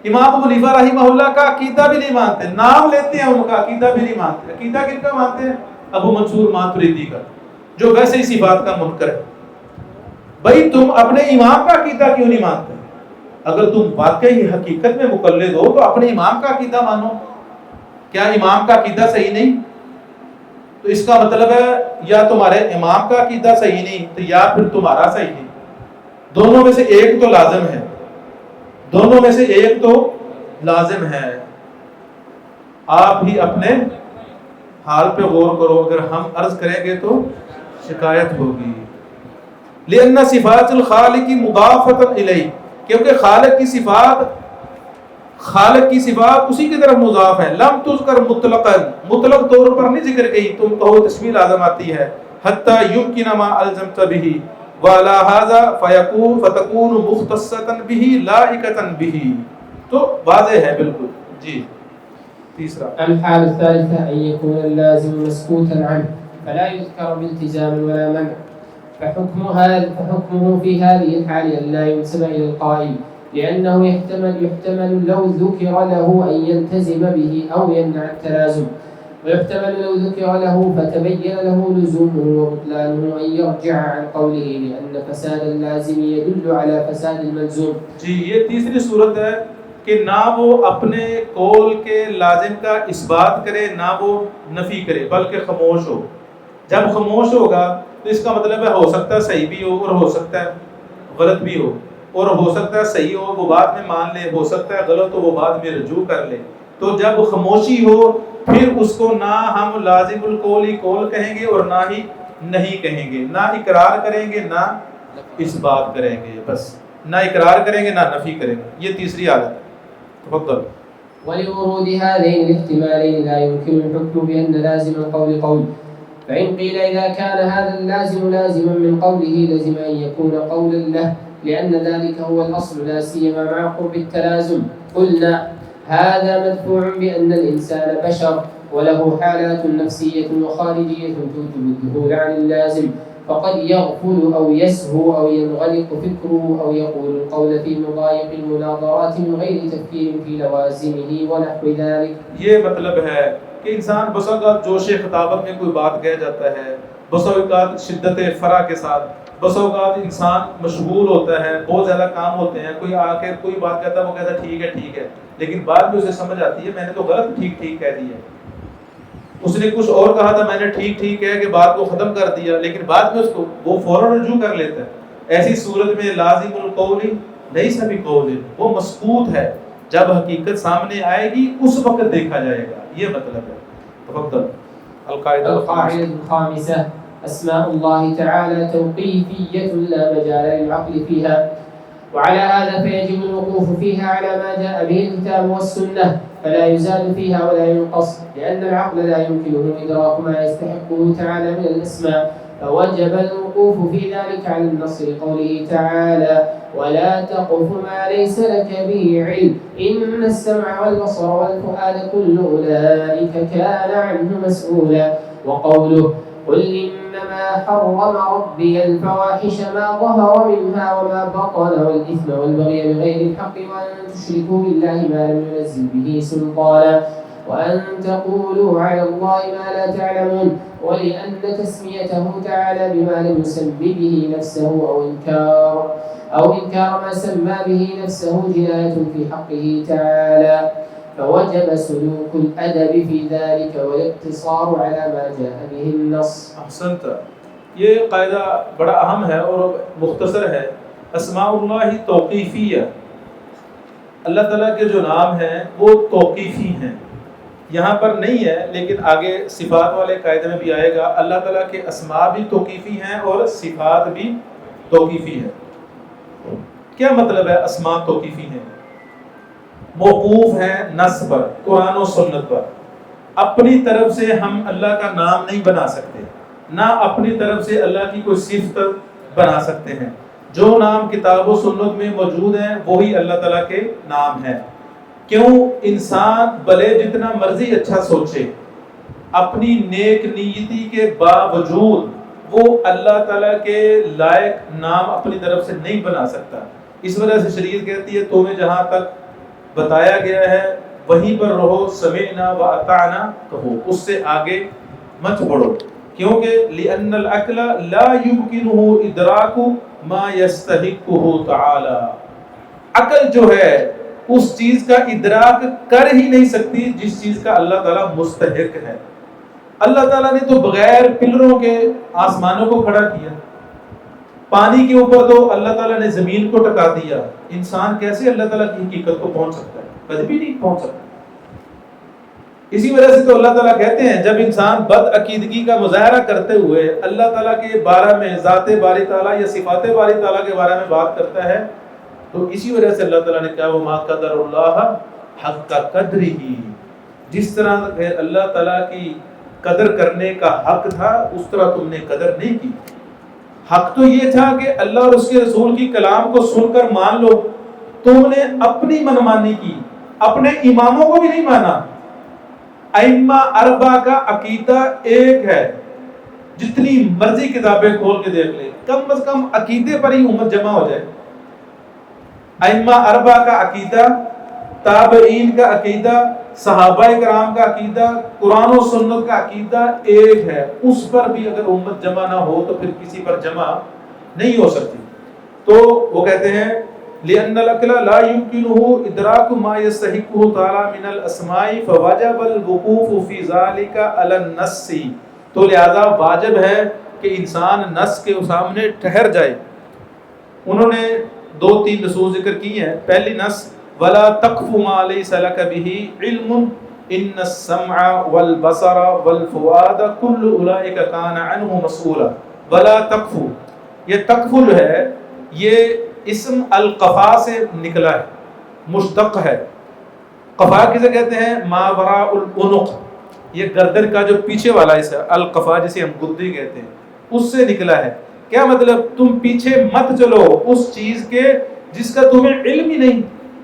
Speaker 3: امام ابو حنیفہ رحمہ اللہ کا عقیدہ بھی نہیں مانتے، نام لیتے ہیں ان کا، عقیدہ بھی نہیں مانتے. عقیدہ کن کا مانتے ہیں؟ ابو منصور ماتریدی کا، جو ویسے ہی صفات کا منکر ہے. بھائی تم اپنے امام کا عقیدہ کیوں نہیں مانتے؟ اگر تم واقعی حقیقت میں مقلد ہو تو اپنے امام کا عقیدہ مانو. کیا امام کا عقیدہ صحیح نہیں؟ تو اس کا مطلب ہے یا تمہارے امام کا عقیدہ صحیح نہیں تو یا پھر تمہارا صحیح نہیں. دونوں میں سے ایک تو لازم ہے، دونوں میں سے ایک تو لازم ہے. آپ ہی اپنے حال پہ غور کرو، اگر ہم عرض کریں گے تو شکایت ہوگی. لأن صفات الخالق مضافۃ الیہ، کیونکہ خالق کی صفات اسی کی طرف مضاف ہے. لم تذکر مطلقا، مطلق طور پر نہیں ذکر گئی. تم کہو تشبیہ لازم آتی ہے. حتی یمکن ما الزمت به وعلى هذا فتكون مختصة به لائقة به. تو واضح ہے بالکل. جی تیسرا
Speaker 2: الحال الثالثة أن يكون اللازم مسكوتا عنه فلا يذكر بالتزام ولا منع، فحكمه في هذه الحال أن لا ينسب إلى القائل، لأنه يحتمل لو ذكر له أن يلتزم به أو يمنع التلازم، ويحتمل لو ذكر له فتبين له لزومه وبطلانه أن يرجع عن قوله، لأن فساد اللازم يدل على فساد الملزوم.
Speaker 3: جی یہ تیسری صورت ہے کہ نہ وہ اپنے قول کے لازم کا اس بات کرے نہ وہ نفی کرے بلکہ خاموش ہو. جب خاموش ہوگا تو اس کا مطلب ہے ہو سکتا ہے صحیح بھی ہو اور ہو سکتا ہے غلط بھی ہو، اور ہو سکتا ہے صحیح ہو وہ بعد میں مان لے، ہو سکتا ہے غلط ہو وہ بعد میں رجوع کر لے. تو جب خاموشی ہو پھر اس کو نہ ہم لازم القول ہی قول کہیں گے اور نہ ہی نہیں کہیں گے، نہ اقرار کریں گے نہ اس بات کریں گے، بس نہ اقرار کریں گے نہ نفی کریں گے. یہ تیسری حالت ہے. تفضل.
Speaker 2: ولورود هذين الاحتمالين لا يمكن الحكم بأن لازم القول قول، فإن قيل إذا كان هذا اللازم لازما من قوله لزم أن يكون قولا له لأن ذلك هو الأصل لا سيما مع قرب التلازم، قلنا هذا مدفوع بأن الإنسان بشر وله حالات نفسية وخارجية توجب الذهول عن اللازم، فقد يغفل أو يسهو أو ينغلق فكره أو يقول القول في مضايق المناظرات من غير تفكير في لوازمه ونحو ذلك.
Speaker 3: یہ مطلب ہے کہ انسان بس اوقات جوش خطابت میں کوئی بات کہہ جاتا ہے، بس اوقات شدت فرح کے ساتھ، بس اوقات انسان مشغول ہوتا ہے، بہت زیادہ کام ہوتے ہیں، کوئی آ کے کوئی بات کہتا ہے وہ کہتا ہے ٹھیک ہے، لیکن بعد میں اسے سمجھ آتی ہے میں نے تو غلط ٹھیک کہہ دی ہے. اس نے کچھ اور کہا تھا، میں نے ٹھیک کہہ کے بات کو ختم کر دیا، لیکن بعد میں اس کو وہ فوراً رجوع کر لیتا ہے. ایسی صورت میں لازم القول لیس بقول، وہ مسکوت ہے، جب حقیقت سامنے آئے گی اس وقت دیکھا جائے گا. یہ مطلب ہے. تفضل.
Speaker 2: القاعدة الخامسة أسماء الله تعالى توقيفية لا مجال للعقل فيها، وعلى هذا فيجب الوقوف فيها على ما جاء به الكتاب والسنة، فلا يزاد فيها ولا ينقص، لأن العقل لا يمكنه إدراك ما يستحقه تعالى من الأسماء، فوجب الوقوف في ذلك على النص لقوله تعالى ولا تقف ما ليس لك به علم إن السمع والبصر والفؤاد كل أولئك كان عنه مسؤولا، وقوله قل إنما حرم ربي الفواحش ما ظهر منها وما بطن والإثم والبغي بغير الحق وأن تشركوا بالله ما لم ينزل به سلطانا وأن تقولوا على الله ما لا تعلمون، ولأن تسميته تعالى بما لم يسم به نفسه أو إنكار ما سمى به نفسه جناية في حقه تعالى، فوجب سلوك الأدب في ذلك والاقتصار على ما جاء به النص.
Speaker 3: احسنت. یہ قاعدہ بڑا اہم ہے اور مختصر ہے. اسماء اللہ توقیفیہ، اللہ تعالیٰ کے جو نام ہیں وہ توقیفی ہیں. یہاں پر نہیں ہے لیکن آگے صفات والے قاعدے میں بھی آئے گا. اللہ تعالیٰ کے اسماء بھی توقیفی ہیں اور صفات بھی توقیفی ہیں. کیا مطلب ہے اسماء توقیفی ہیں؟ موقوف ہیں نص پر، قرآن و سنت پر. اپنی طرف سے ہم اللہ کا نام نہیں بنا سکتے، نہ اپنی طرف سے اللہ کی کوئی صفت بنا سکتے ہیں. جو نام کتاب و سنت میں موجود ہیں وہی اللہ تعالیٰ کے نام ہیں. کیوں؟ انسان بھلے جتنا مرضی اچھا سوچے، اپنی نیک نیتی کے باوجود وہ اللہ تعالیٰ کے لائق نام اپنی طرف سے نہیں بنا سکتا. اس وجہ سے شریعت کہتی ہے تمہیں جہاں تک بتایا گیا ہے وہیں پر رہو، سمعنا و اطعنا کہو، اس سے آگے مت بڑھو. کیونکہ لأن العقل لا يمكنه ادراک ما يستحقه تعالی، عقل جو ہے اس چیز کا ادراک کر ہی نہیں سکتی جس چیز کا اللہ تعالیٰ مستحق ہے. اللہ تعالیٰ نے تو بغیر پلروں کے آسمانوں کو کھڑا کیا، پانی کے اوپر تو اللہ تعالیٰ نے زمین کو ٹکا دیا. انسان کیسے اللہ تعالیٰ کی حقیقت کو پہنچ سکتا ہے؟ کبھی بھی نہیں پہنچ سکتا. اسی وجہ سے تو اللہ تعالیٰ کہتے ہیں جب انسان بد عقیدگی کا مظاہرہ کرتے ہوئے اللہ تعالیٰ کے بارے میں، ذات باری تعالیٰ یا صفات باری تعالیٰ کے بارے میں بات کرتا ہے تو اسی وجہ سے اللہ تعالیٰ نے کہا وَمَا قَدَرُ اللَّهَ حَقَّ قَدْرِهِ، جس طرح اللہ تعالیٰ کی قدر کرنے کا حق تھا اس طرح تم نے قدر نہیں کی. حق تو یہ تھا کہ اللہ اور اس کے رسول کی کلام کو سن کر مان لو. تم نے اپنی منمانی کی، اپنے اماموں کو بھی نہیں مانا. ائمہ اربع کا عقیدہ ایک ہے، جتنی مرضی کتابیں کھول کے دیکھ لیں، کم از کم عقیدے پر ہی امت جمع ہو جائے. ائمہ اربع کا عقیدہ، تابعین کا عقیدہ، صحابہ کرام کا عقیدہ، قرآن و سنت کا عقیدہ ایک ہے. اس پر بھی اگر امت جمع نہ ہو تو پھر کسی پر جمع نہیں ہو سکتی. تو وہ کہتے ہیں لأن العقل لا يمكنه إدراك ما يستحقه تعالى من الأسماء فوجب الوقوف في ذلك على النص، تو لہذا واجب ہے کہ انسان نص کے سامنے ٹھہر جائے. انہوں نے 2-3 نصوص ذکر کی ہیں. پہلی نص ولا تقف ما ليس لك به علم ان السمع والبصر والفؤاد كل اولئك كان عنه مسؤولا. ولا تقف، یہ تکفل ہے، یہ اسم القفا سے نکلا ہے، مشتق ہے۔ قفا کسے کہتے ہیں؟ ما وراء العنق، یہ گردن کا جو پیچھے والا حصہ، القفا جسے ہم گدی کہتے ہیں، اس سے نکلا ہے۔ کیا مطلب؟ تم پیچھے مت چلو اس چیز کے جس کا تمہیں علم ہی نہیں،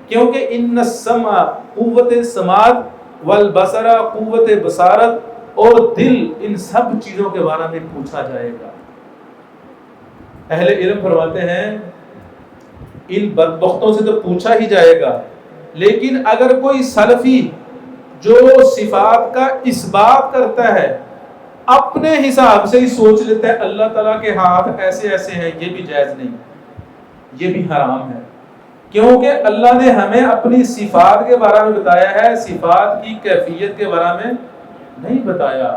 Speaker 3: کیونکہ ان السمع قوت سماعت والبصر قوت بصارت، اور دل، ان سب چیزوں کے بارے میں پوچھا جائے گا۔ اہل علم فرماتے ہیں ان بدبختوں سے تو پوچھا ہی جائے گا، لیکن اگر کوئی سلفی جو صفات کا اثبات کرتا ہے اپنے حساب سے ہی سوچ لیتا ہے اللہ تعالیٰ کے ہاتھ ایسے ایسے ہیں، یہ بھی جائز نہیں، یہ بھی حرام ہے، کیونکہ اللہ نے ہمیں اپنی صفات کے بارے میں بتایا ہے، صفات کی کیفیت کے بارے میں نہیں بتایا۔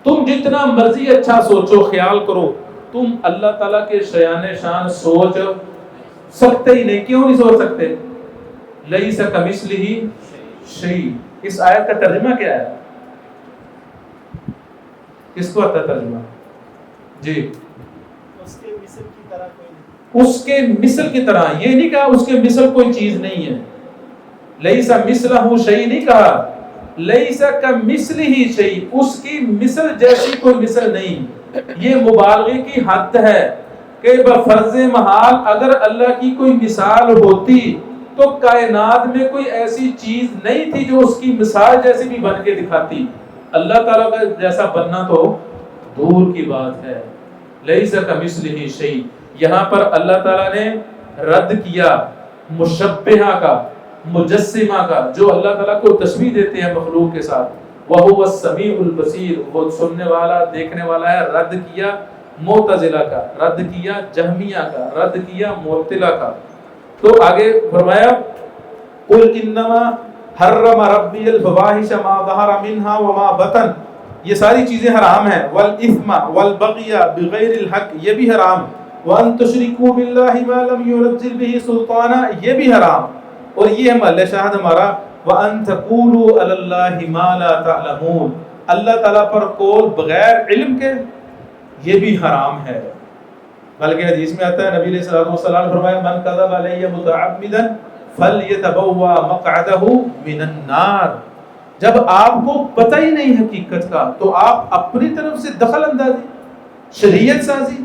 Speaker 3: تم جتنا مرضی اچھا سوچو، خیال کرو، تم اللہ تعالیٰ کے شیان شان سوچ سکتے ہی نہیں۔ کیوں نہیں سوچ سکتے؟ لیس کمثلہ شیء۔ اس آیت کا ترجمہ کیا ہے؟ کس کو آتا ہے ترجمہ؟ جی،
Speaker 4: اس کے مثل کی طرح کوئی نہیں۔
Speaker 3: اس کے مثل کی طرح، یہ نہیں کہا اس کے مثل کوئی چیز نہیں ہے۔ لیس مثلہ شیء نہیں کہا، لیس کمثلہ شیء، اس کی مثل جیسی کوئی مثل نہیں۔ یہ مبالغے کی حد ہے کہ بفرض محال اگر اللہ کی کوئی مثال ہوتی تو کائنات میں کوئی ایسی چیز نہیں تھی جو اس کی مثال جیسی بھی بن کے دکھاتی۔ اللہ تعالیٰ کا جیسا بننا تو دور کی بات ہے۔ لیس کمثلہ شیء، یہاں پر اللہ تعالیٰ نے رد کیا مشبہہ کا، مجسمہ کا، جو اللہ تعالیٰ کو تشبیہ دیتے ہیں مخلوق کے ساتھ۔ وَهُوَ السَّمِيعُ الْبَصِيرُ، وہ سننے والا دیکھنے والا ہے۔ رد کیا معتزلہ کا، رد کیا جہمیہ کا، رد کیا معطلہ کا۔ تو آگے فرمایا قُلْ إِنَّمَا حَرَّمَ رَبِّيَ الْفَوَاحِشَ مَا ظَهَرَ مِنْهَا وَمَا بَطَنَ، یہ ساری چیزیں حرام ہیں۔ وَالْإِثْمَ وَالْبَغْيَ بِغَيْرِ الْحَقِّ، یہ بھی حرام۔ وَأَن تُشْرِكُوا بِاللَّهِ مَا لَمْ يُنَزِّلْ بِهِ سُلْطَانًا، یہ بھی حرام۔ اور یہ ہے محل شاہد ہمارا، وَأَن تَقُولُوا عَلَى اللَّهِ مَا لَا تَعْلَمُونَ، اللہ تعالیٰ پر قول بغیر علم کے، یہ بھی حرام ہے۔ بلکہ حدیث میں آتا ہے، نبی علیہ الصلوۃ والسلام فرمایا من کذب علی متعمدا فلیتبوأ مقعدہ من النار، جب آپ کو پتہ ہی نہیں حقیقت کا تو آپ اپنی طرف سے دخل اندازی، شریعت سازی،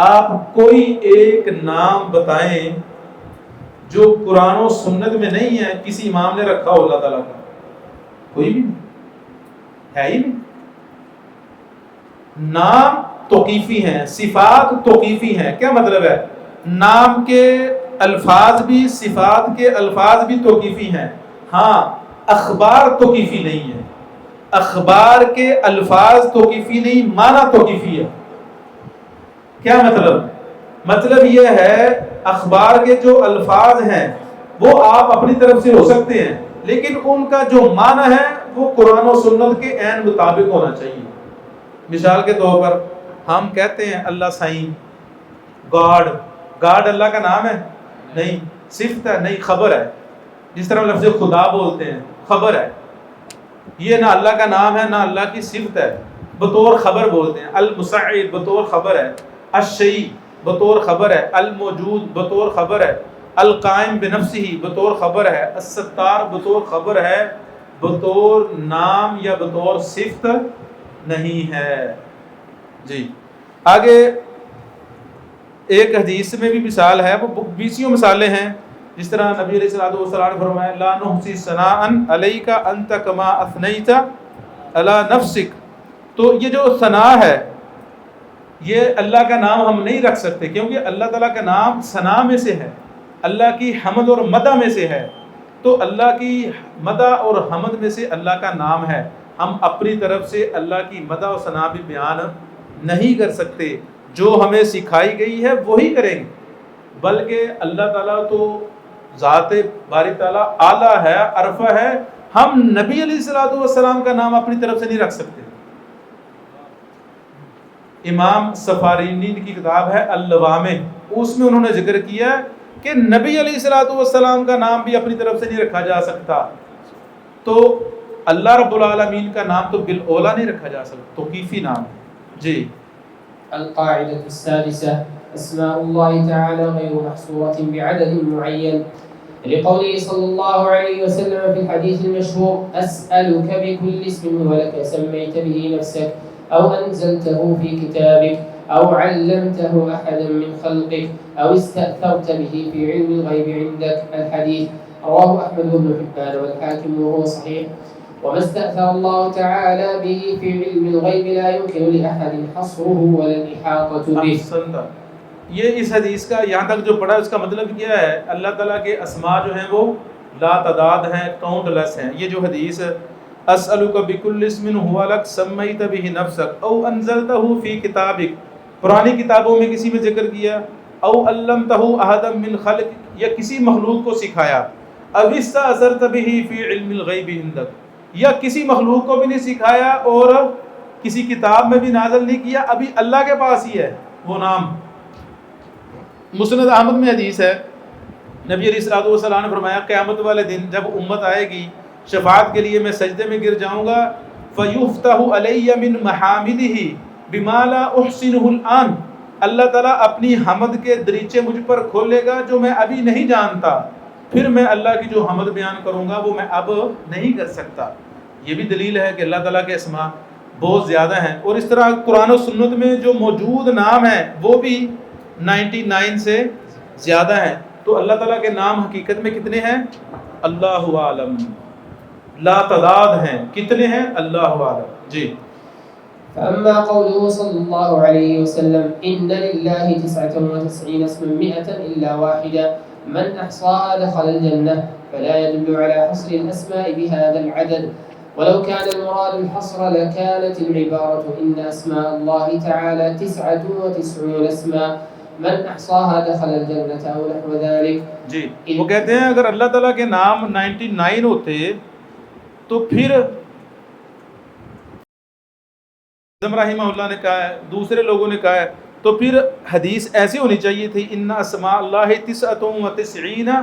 Speaker 3: آپ کوئی ایک نام بتائیں جو قرآن و سنت میں نہیں ہے، کسی امام نے رکھا ہو اللہ تعالیٰ کا، کوئی بھی نہیں ہے، ہی نہیں۔ نام توقیفی ہیں، صفات توقیفی ہیں۔ کیا مطلب ہے؟ نام کے الفاظ بھی، صفات کے الفاظ بھی توقیفی ہیں، ہاں اخبار توقیفی نہیں ہے۔ اخبار کے الفاظ توقیفی نہیں، معنی توقیفی ہے۔ کیا مطلب؟ مطلب یہ ہے اخبار کے جو الفاظ ہیں وہ آپ اپنی طرف سے ہو سکتے ہیں، لیکن ان کا جو معنی ہے وہ قرآن و سنت کے عین مطابق ہونا چاہیے۔ مثال کے طور پر ہم کہتے ہیں اللہ سائیں، گاڈ، گاڈ اللہ کا نام ہے؟ نہیں، صفت ہے؟ نہیں، خبر ہے۔ جس طرح لفظ خدا بولتے ہیں، خبر ہے، یہ نہ اللہ کا نام ہے نہ اللہ کی صفت ہے، بطور خبر بولتے ہیں۔ المسعد بطور خبر ہے، الشیء بطور خبر ہے، الموجود بطور خبر ہے، القائم بنفسہ بطور خبر ہے، الستار بطور خبر ہے، بطور نام یا بطور صفت نہیں ہے۔ جی آگے ایک حدیث میں بھی مثال ہے، وہ بیسیوں مثالیں ہیں۔ جس طرح نبی علیہ الصلوۃ والسلام نے فرمایا لا نحصی ثناء علیک انت کما اثنیت علی نفسک، تو یہ جو ثناء ہے یہ اللہ کا نام ہم نہیں رکھ سکتے، کیونکہ اللہ تعالیٰ کا نام ثناء میں سے ہے، اللہ کی حمد اور مدح میں سے ہے، تو اللہ کی مدح اور حمد میں سے اللہ کا نام ہے۔ ہم اپنی طرف سے اللہ کی مدح و ثنا بھی بیان نہیں کر سکتے، جو ہمیں سکھائی گئی ہے وہی کریں گے، بلکہ اللہ تعالیٰ تو ذات باری تعالیٰ اعلیٰ ہے، عرفہ ہے، ہم نبی علیہ الصلوۃ والسلام کا نام اپنی طرف سے نہیں رکھ سکتے۔ امام سفارینی کی کتاب ہے اللوامع، اس میں انہوں نے ذکر کیا کہ نبی علیہ الصلوۃ والسلام کا نام بھی اپنی طرف سے نہیں رکھا جا سکتا، تو اللہ رب العالمین کا نام تو بالاولیٰ نہیں رکھا جا سکتا، توقیفی نام ہے۔ جی
Speaker 2: القاعدة السادسة: أسماء الله تعالى غير محصورة بعدد معين، لقوله صلى الله عليه وسلم في الحديث المشهور: أسألك بكل اسم هو لك سميت به نفسك أو أنزلته في كتابك أو علمته أحدا من خلقك أو استأثرت به في علم الغيب عندك. الحديث رواه أحمد بن حبان والحاكم وهو صحيح. وما استأثر الله تعالى به في علم الغيب لا يمكن لأحد حصره ولا الإحاطة به.
Speaker 3: یہ اس حدیث کا یہاں تک جو پڑھا اس کا مطلب کیا ہے؟ اللہ تعالیٰ کے اسماء جو ہیں وہ لا تعداد ہیں، کاؤنٹ لیس ہیں. یہ جو حدیث اسألک بکل اسم هو لک سمیت به نفسک او انزلتہ فی کتابک، پرانی کتابوں میں کسی میں ذکر کیا، او علمتہ احدا من خلق، یا کسی مخلوق کو سکھایا، او استأثرت به فی علم الغیب عندک، یا کسی مخلوق کو بھی نہیں سکھایا اور کسی کتاب میں بھی نازل نہیں کیا، ابھی اللہ کے پاس ہی ہے وہ نام. مسند احمد میں حدیث ہے، نبی علیہ الصلوۃ والسلام نے فرمایا قیامت والے دن جب امت آئے گی شفاعت کے لیے میں سجدے میں گر جاؤں گا، فیفتح علی من محامدہ بما لا احسنہ الآن، اللہ تعالیٰ اپنی حمد کے دریچے مجھ پر کھولے گا جو میں ابھی نہیں جانتا، پھر میں اللہ کی جو حمد بیان کروں گا وہ میں اب نہیں کر سکتا. یہ بھی دلیل ہے کہ اللہ تعالیٰ کے اسماء بہت زیادہ ہیں. اور اس طرح قرآن و سنت میں جو موجود نام ہیں وہ بھی 99 سے زیادہ ہیں. تو اللہ تعالیٰ کے نام حقیقت میں کتنے ہیں؟ اللہ عالم، لا تعداد ہیں. کتنے ہیں؟ اللہ عالم. جی.
Speaker 2: فأما قوله صلى الله عليه وسلم: إن لله 99 اسما 100 إلا واحدة من أحصاها دخل الجنة، فلا يدل على حصر الأسماء بهذا العدد، ولو كان المراد الحصر لكانت العبارة إن أسماء الله تعالى 99 اسما من احصاها دخل الجنة او نحو ذلك.
Speaker 3: جی وہ کہتے ہیں اگر اللہ تعالیٰ کے نام 99 ہوتے تو پھر رحمہ اللہ نے کہا ہے، دوسرے لوگوں نے کہا ہے، تو پھر حدیث ایسی ہونی چاہیے تھی ان اسماء اللہ 99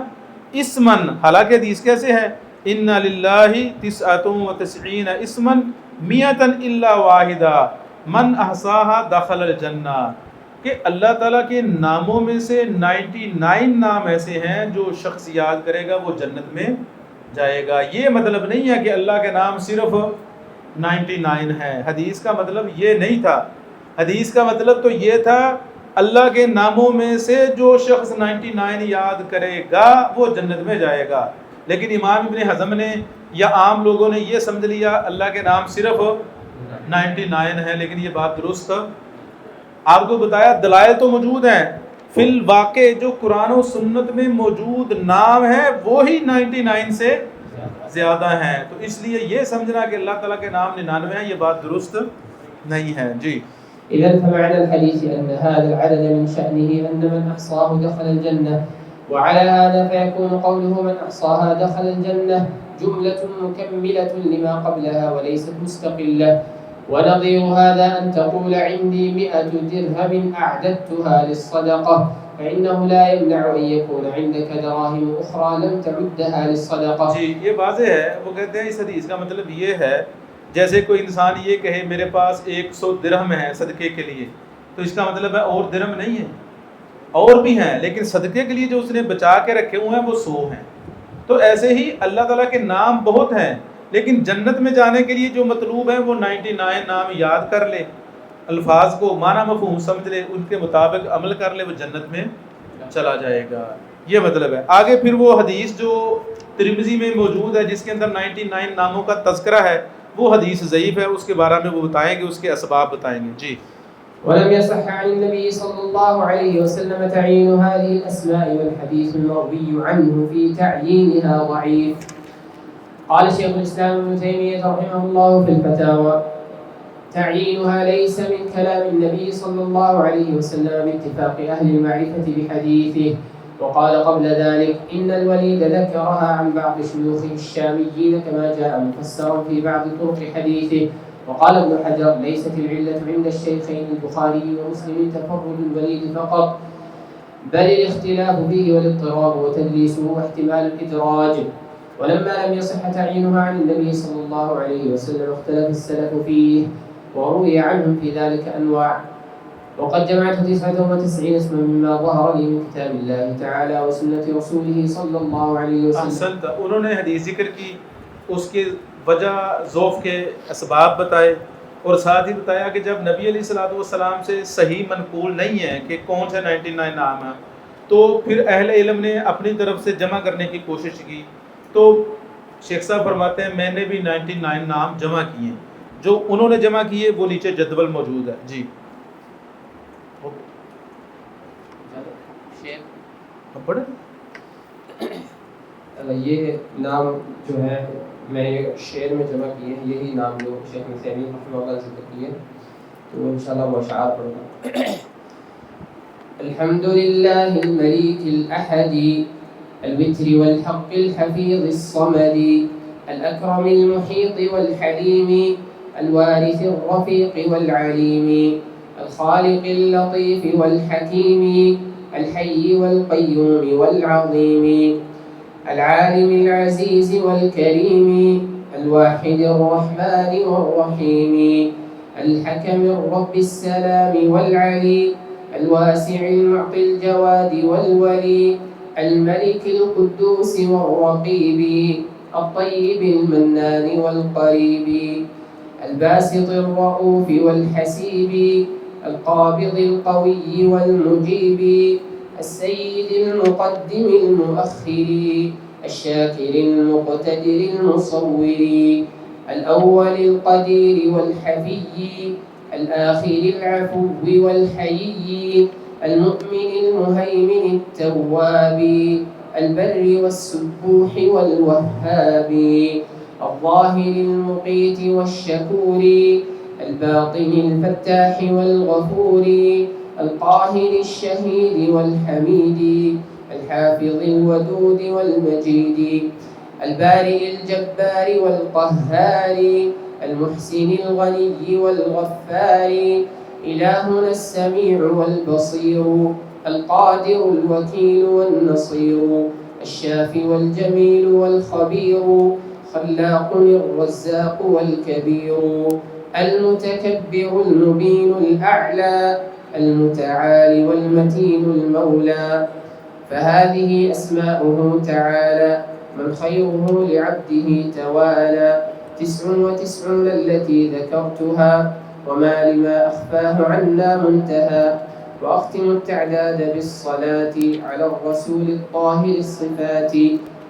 Speaker 3: اسما. حالانکہ حدیث کیسے ہے؟ ان للہ 99 اسما 100 الا واحدہ من احصاها دخل الجنہ، کہ اللہ تعالیٰ کے ناموں میں سے 99 نام ایسے ہیں جو شخص یاد کرے گا وہ جنت میں جائے گا. یہ مطلب نہیں ہے کہ اللہ کے نام صرف 99 ہیں. حدیث کا مطلب یہ نہیں تھا. حدیث کا مطلب تو یہ تھا اللہ کے ناموں میں سے جو شخص 99 یاد کرے گا وہ جنت میں جائے گا. لیکن امام ابن حزم نے یا عام لوگوں نے یہ سمجھ لیا اللہ کے نام صرف 99 ہیں، لیکن یہ بات درست. آپ کو بتایا دلائل تو موجود ہیں، فی الواقع جو قرآن و سنت میں موجود نام ہیں وہی 99 سے زیادہ ہیں. تو اس لیے یہ سمجھنا کہ اللہ تعالیٰ کے نام 99 ہیں یہ بات درست نہیں ہے. جی.
Speaker 2: إذن فمعنى الحديث أن هذا العدد من شأنه أن من أحصاه دخل الجنة، وعلى هذا فيكون قوله من أحصاها دخل الجنة جملة مكملة لما قبلها وليست مستقلة. ونظير هذا أن تقول عندي 100 درهم أعددتها للصدقة، فإنه لا يمنع أن يكون عندك دراهم أخرى لم تعدها للصدقة.
Speaker 3: جی یہ واضح ہے. وہ کہتے ہیں اس حدیث کا مطلب یہ ہے جیسے کوئی انسان یہ کہے میرے پاس 100 درہم ہے صدقے کے لیے، تو اس کا مطلب ہے اور درہم نہیں ہے، اور بھی ہیں، لیکن صدقے کے لیے جو اس نے بچا کے رکھے ہوئے ہیں وہ 100 ہیں. تو ایسے ہی اللہ تعالیٰ کے نام بہت ہیں، لیکن جنت میں جانے کے لیے جو مطلوب ہیں وہ 99 نام یاد کر لے، الفاظ کو معنی مفہوم سمجھ لے، ان کے مطابق عمل کر لے، وہ جنت میں چلا جائے گا. یہ مطلب ہے. آگے پھر وہ حدیث جو ترمذی میں موجود ہے جس کے اندر 99 ناموں کا تذکرہ ہے وہ حدیث ضعیف ہے، اس کے بارے میں وہ بتائیں گے، اس کے اسباب بتائیں گے. جی.
Speaker 2: ولم يصح عن النبي صلى الله عليه وسلم تعيين هذه الأسماء، والحديث المروي عنه في تعيينها ضعيف. قال شيخ الإسلام ابن تيمية رحمه الله في الفتاوى: تعيينها ليس من كلام النبي صلى الله عليه وسلم باتفاق أهل المعرفة بحديثه. وقال قبل ذلك إن الوليد ذكرها عن بعض شيوخه الشاميين كما جاء مفسرا في بعض طرق حديثه. وقال ابن حجر: ليست العلة عند الشيخين البخاري ومسلم تفرد الوليد فقط، بل الاختلاف فيه والاضطراب وتدليسه واحتمال الإدراج. ولما لم يصح تعيينها عن النبي صلى الله عليه وسلم اختلف السلف فيه، وروي عنهم في ذلك أنواع. وقد جمعت 99 اسما مما ظهر لي من كتاب الله تعالى وسنة رسوله صلى الله عليه وسلم.
Speaker 3: احسنت. انہوں نے حدیث ذکر کی، اس کے وجہ ذوف کے اسباب بتائے، اور ساتھ ہی بتایا کہ جب نبی علیہ الصلوۃ والسلام سے صحیح منقول نہیں ہے کہ کون سے 99 نام ہیں، تو پھر اہل علم نے اپنی طرف سے جمع کرنے کی کوشش کی. تو شیخ صاحب فرماتے ہیں میں نے بھی 99 نام جمع کیے، جو انہوں نے جمع کیے وہ نیچے جدول موجود ہے. جی پڑھے.
Speaker 2: یہ نام جو ہے میں نے شعر میں جمع کیے ہیں، یہی نام جو شیخ عثیمین رحمہ اللہ ذکر کیے، تو انشاءاللہ وہ اشعار پڑھوں گا. الحمد لله الملك الأحد الوتر والحق الحفيظ الصمد الأكرم المحيط والحليم الوارث الرفيق والعليم الخالق اللطيف والحكيم الحي والقيوم والعظيم العالم العزيز والكريم الواحد الرحمن والرحيم الحكم الرب السلام والعلي الواسع المعطي الجواد والولي الملك القدوس والرقيب الطيب المنان والقريب الباسط الرؤوف والحسيب القابض القوي والمجيب السيد المقدم المؤخر الشاكر المقتدر المصور الأول القدير والحفي الآخر العفو والحيي المؤمن المهيمن التواب البر والسبوح والوهاب الظاهر المقيت والشكور الباطن الفتاح والغفور القاهر الشهيد والحميد الحافظ الودود والمجيد البارئ الجبار والقهار المحسن الغني والغفار إلهنا السميع والبصير القادر الوكيل والنصير الشافي والجميل والخبير خلاق الرزاق والكبير المتكبر المبين الأعلى المتعالي والمتين المولى. فهذه أسماؤه تعالى من خيره لعبده توالى 99 التي ذكرتها وما لما أخفاه عنا منتهى. وأختم التعداد بالصلاة على الرسول الطاهر الصفات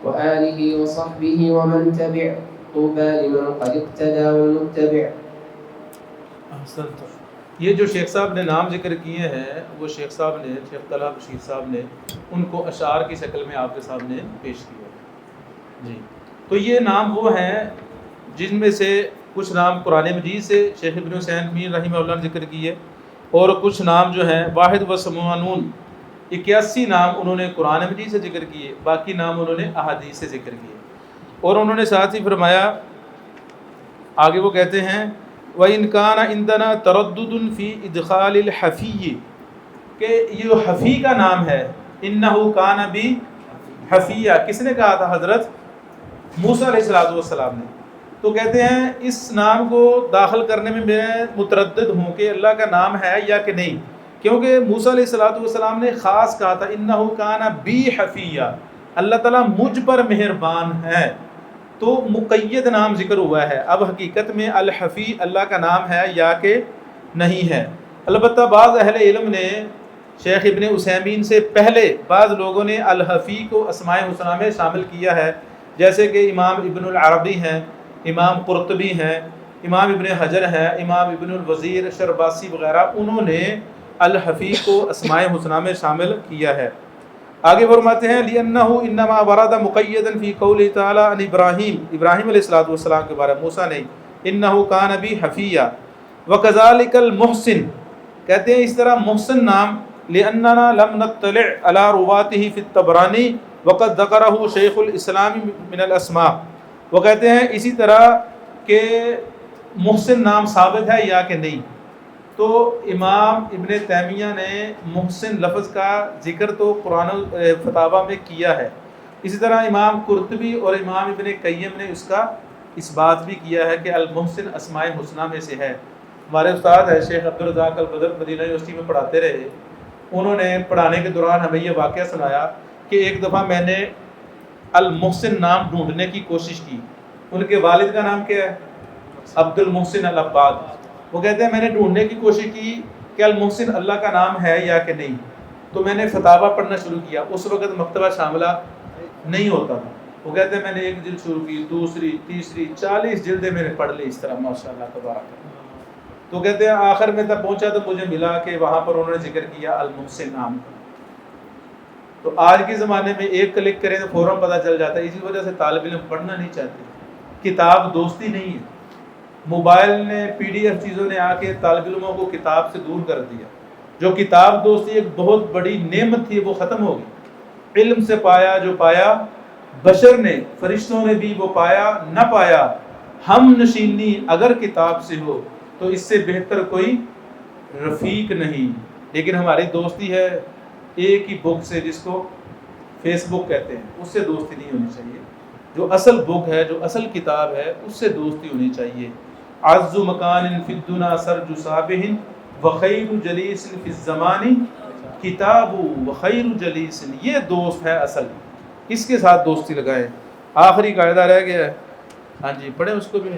Speaker 2: وآله وصحبه ومن تبع طوبى لمن قد اقتدى والمتبع.
Speaker 3: یہ جو شیخ صاحب نے نام ذکر کیے ہیں وہ شیخ صاحب نے، شیخ طلحہ بشیر صاحب نے ان کو اشعار کی شکل میں آپ کے سامنے پیش کیا. جی تو یہ نام وہ ہیں جن میں سے کچھ نام قرآن مجید سے شیخ ابن عثیمین رحمہ اللہ نے ذکر کیے، اور کچھ نام جو ہیں واحد و سمانون 81 نام انہوں نے قرآن مجید سے ذکر کیے، باقی نام انہوں نے احادیث سے ذکر کیے. اور انہوں نے ساتھ ہی فرمایا، آگے وہ کہتے ہیں وَإِنْ كَانَ عِنْدَنَا تَرَدُّدٌ فِي إِدْخَالِ الْحَفِيِّ، کہ یہ حفی کا نام ہے. إِنَّهُ كَانَ بِي حَفِيًّا، کس نے کہا تھا؟ حضرت موسیٰ علیہ السلام نے. تو کہتے ہیں اس نام کو داخل کرنے میں میں متردد ہوں کہ اللہ کا نام ہے یا کہ نہیں، کیونکہ موسیٰ علیہ السلام نے خاص کہا تھا إِنَّهُ كَانَ بِي حَفِيًّا، اللہ تعالیٰ مجھ پر مہربان ہے، تو مقید نام ذکر ہوا ہے. اب حقیقت میں الحفی اللہ کا نام ہے یا کہ نہیں ہے. البتہ بعض اہل علم نے شیخ ابن عثیمین سے پہلے بعض لوگوں نے الحفی کو اسماء الحسنی میں شامل کیا ہے، جیسے کہ امام ابن العربی ہیں، امام قرطبی ہیں، امام ابن حجر ہیں، امام ابن الوزیر شرباسی وغیرہ، انہوں نے الحفی کو اسماء الحسنی میں شامل کیا ہے. آگے فرماتے ہیں لِأَنَّهُ إِنَّمَا وَرَدَ مُقَيَّدًا فِي قَوْلِهِ تَعَالَى عَنْ ابراہیم علیہ السلام کے بارے میں، موسیٰ نہیں، إِنَّهُ كَانَ بِي حَفِيًّا. وَكَذَلِكَ الْمُحْسِن، کہتے ہیں اس طرح محسن نام لِأَنَّنَا لَمْ نَطَّلِعْ عَلَى رُوَاتِهِ فِي الطَّبْرَانِي وَقَدْ ذَكَرَهُ شَيْخُ الْإِسْلَامِ مِنَ الْأَسْمَاءِ. وہ کہتے ہیں اسی طرح کہ محسن نام ثابت ہے یا کہ نہیں. تو امام ابن تیمیہ نے محسن لفظ کا ذکر تو قرآن فتاویٰ میں کیا ہے، اسی طرح امام قرطبی اور امام ابن قیم نے اس کا اس بات بھی کیا ہے کہ المحسن اسماء الحسنی میں سے ہے. ہمارے استاد ہے شیخ عبدالرزاق البدر، مدینہ یونیورسٹی میں پڑھاتے رہے. انہوں نے پڑھانے کے دوران ہمیں یہ واقعہ سنایا کہ ایک دفعہ میں نے المحسن نام ڈھونڈنے کی کوشش کی. ان کے والد کا نام کیا ہے؟ عبد المحسن العباد. وہ کہتے ہیں میں نے ڈھونڈنے کی کوشش کی کہ المحسن اللہ کا نام ہے یا کہ نہیں. تو میں نے فتاویٰ پڑھنا شروع کیا. اس وقت مکتبہ شاملہ نہیں ہوتا تھا. وہ کہتے ہیں میں نے ایک جلد شروع کی، دوسری، تیسری، 40 جلدیں میں نے پڑھ لی اس طرح ماشاء اللہ تبارک. تو کہتے ہیں آخر میں تب پہنچا تو مجھے ملا کہ وہاں پر انہوں نے ذکر کیا المحسن نام کا. تو آج کے زمانے میں ایک کلک کریں تو فوراً پتہ چل جاتا ہے. اسی وجہ سے طالب علم پڑھنا نہیں چاہتے. کتاب دوستی نہیں ہے. موبائل نے PDF چیزوں نے آ کے طالب علموں کو کتاب سے دور کر دیا. جو کتاب دوستی ایک بہت بڑی نعمت تھی وہ ختم ہو گئی. علم سے پایا جو پایا بشر نے، فرشتوں نے بھی وہ پایا نہ پایا. ہم نشینی اگر کتاب سے ہو تو اس سے بہتر کوئی رفیق نہیں. لیکن ہماری دوستی ہے ایک ہی بک سے جس کو فیس بک کہتے ہیں، اس سے دوستی نہیں ہونی چاہیے. جو اصل بک ہے، جو اصل کتاب ہے، اس سے دوستی ہونی چاہیے. عز مکان فی الدنا سرج صابہ وخیر جلیس فی الزمان کتاب وخیر جلیس. یہ دوست ہے اصل، اس کے ساتھ دوستی لگائیں. آخری قاعدہ رہ گیا ہے، ہاں جی پڑھیں اس کو بھی.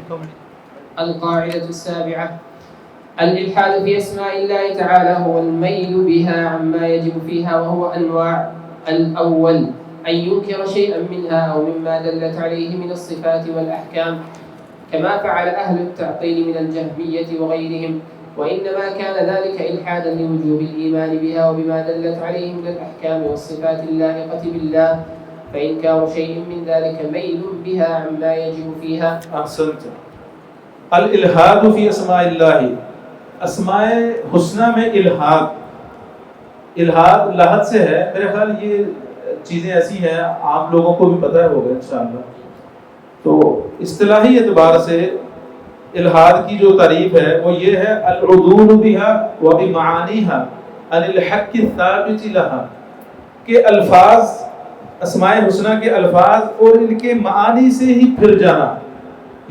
Speaker 2: القاعدة السابعة: الإلحاد في أسماء الله تعالى هو الميل بها عما يجب فيها، وهو أنواع. الأول أن ينكر شيئا منها أو مما دلت عليه من الصفات والأحكام، كما فعل أهل التعطيل من الجهمية وغيرهم، وإنما كان ذلك إلحادا لوجوب الإيمان بها وبما دلت عليه من الأحكام والصفات اللائقة بالله، فإنكار شيء من ذلك ميل بها عما يجب فيها.
Speaker 3: احسنت. الالحاد فی اسماء اللہ، اسماء حسنہ میں الحاد. الحاد لحد سے ہے. میرے خیال یہ چیزیں ایسی ہیں آپ لوگوں کو بھی پتہ ہوگا انشاءاللہ. تو اصطلاحی اعتبار سے الحاد کی جو تعریف ہے وہ یہ ہے العدول بها وبمعانیها عن الحق الثابت لها، کہ الفاظ اسماء حسنہ کے الفاظ اور ان کے معانی سے ہی پھر جانا،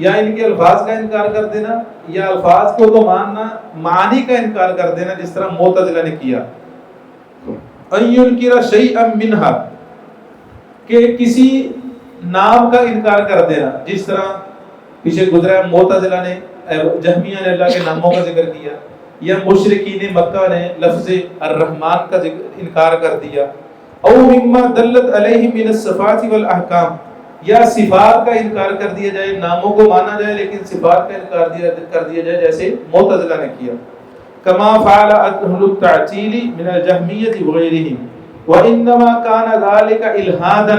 Speaker 3: یا ان کے الفاظ کا انکار کر دینا، یا الفاظ کو تو ماننا، معانی کا انکار کر دینا، جس طرح معتزلہ نے کیا. ان ينکر شیئا منها، کہ کسی نام کا انکار کر دینا، جس طرح پیچھے گزرا ہے معتزلہ نے، جہمیہ نے اللہ کے ناموں کا ذکر کیا، یا مشرکین مکہ نے لفظ الرحمن کا انکار کر دیا. او مما دلت علیہ من الصفات والاحکام، یا صفات کا انکار کر دیا جائے، ناموں کو مانا جائے لیکن صفات کا انکار کر دیا جائے جیسے معتزلہ نے کیا. کما فعل اهل التعطیل من الجہمیہ وغیرہم، وانما کان ذلک الحادا.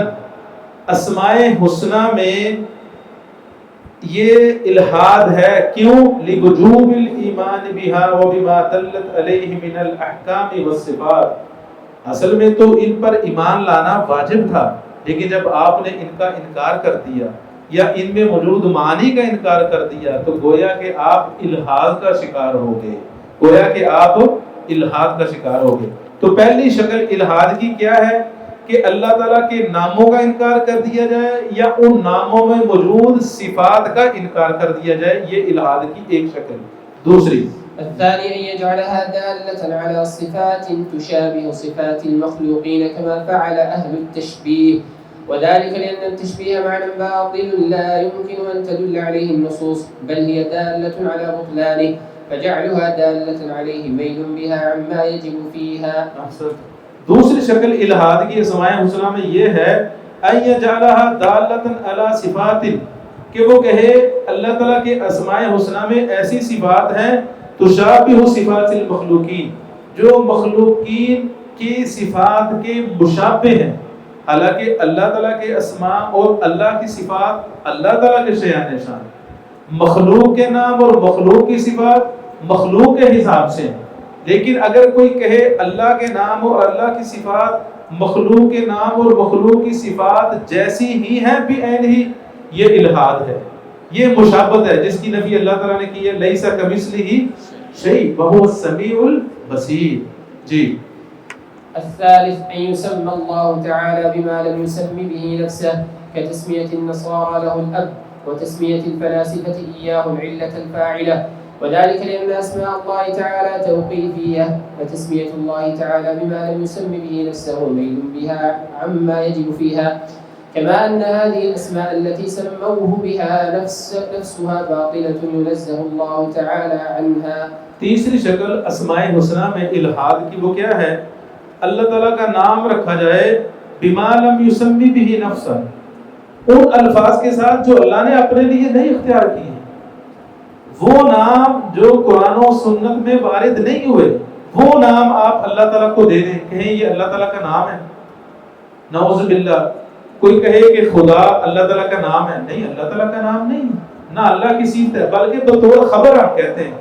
Speaker 3: اسماء حسنہ میں یہ الحاد ہے. کیوں؟ لوجوب الایمان بها وبما دلت علیہ من الاحکام والصفات. اصل میں تو ان پر ایمان لانا واجب تھا، لیکن جب آپ نے ان کا انکار کر دیا یا ان میں موجود معنی کا انکار کر دیا تو گویا کہ آپ الحاد کا شکار ہو گئے. گویا کہ آپ الحاد کا شکار ہو گئے. تو پہلی شکل الحاد کی کیا ہے کہ اللہ تعالیٰ کے ناموں کا انکار کر دیا جائے یا ان ناموں میں موجود صفات کا انکار کر دیا جائے. یہ الحاد کی ایک شکل. دوسری
Speaker 2: الثاني أن يجعلها دالة على صفات تشابه صفات المخلوقين كما فعل أهل التشبيه، وذلك لأن التشبيه معنى باطل لا يمكن أن تدل عليه النصوص، بل هي دالة على بطلانه، فجعلها دالة عليه ميل بها عما يجب فيها.
Speaker 3: دوسری شکل الحاد کی اسماء حسنہ میں یہ ہے ان يجعلها دالة على صفات، کہ وہ کہے اللہ تعالیٰ کے اسماء حسنہ میں ایسی صفات ہیں تشابہ صفات المخلوقین، جو مخلوقین کی صفات کے مشابہ ہیں. حالانکہ اللہ تعالیٰ کے اسماء اور اللہ کی صفات اللہ تعالیٰ کے شیان شان، مخلوق کے نام اور مخلوق کی صفات مخلوق کے حساب سے. لیکن اگر کوئی کہے اللہ کے نام اور اللہ کی صفات مخلوق کے نام اور مخلوق کی صفات جیسی ہی ہیں بھی عین ہی، یہ الحاد ہے. یہ مشابہت ہے جس کی نفی اللہ تعالیٰ نے کی ہے. لیس کمثلہ شیء وہو السمیع البصیر. جی
Speaker 2: الثالث أن يسمى الله تعالى بما لم يسم به نفسه، كتسمية النصارى له الأب وتسمية الفلاسفة إياه العلة الفاعلة، وذلك لأن أسماء الله تعالى توقيفية، وتسمية الله تعالى بما لم يسم به نفسه ميل بها عما يجب فيها، كما أن هذه الأسماء التي سموه بها نفسها باطلة ينزه الله تعالى عنها.
Speaker 3: تیسری شکل اسماء حسنہ میں الحاد کی وہ کیا ہے؟ اللہ تعالیٰ کا نام رکھا جائے بما لم یسمی بہ نفسہ، ان الفاظ کے ساتھ جو اللہ نے اپنے لیے نہیں اختیار کیے ہیں، وہ نام جو قرآن و سنت میں وارد نہیں ہوئے، وہ نام آپ اللہ تعالیٰ کو دے دیں، کہیں یہ اللہ تعالیٰ کا نام ہے. نعوذ باللہ کوئی کہے کہ خدا اللہ تعالیٰ کا نام ہے، نہیں، اللہ تعالیٰ کا نام نہیں، نہ اللہ کی صفت ہے، بلکہ بطور خبر ہم کہتے ہیں.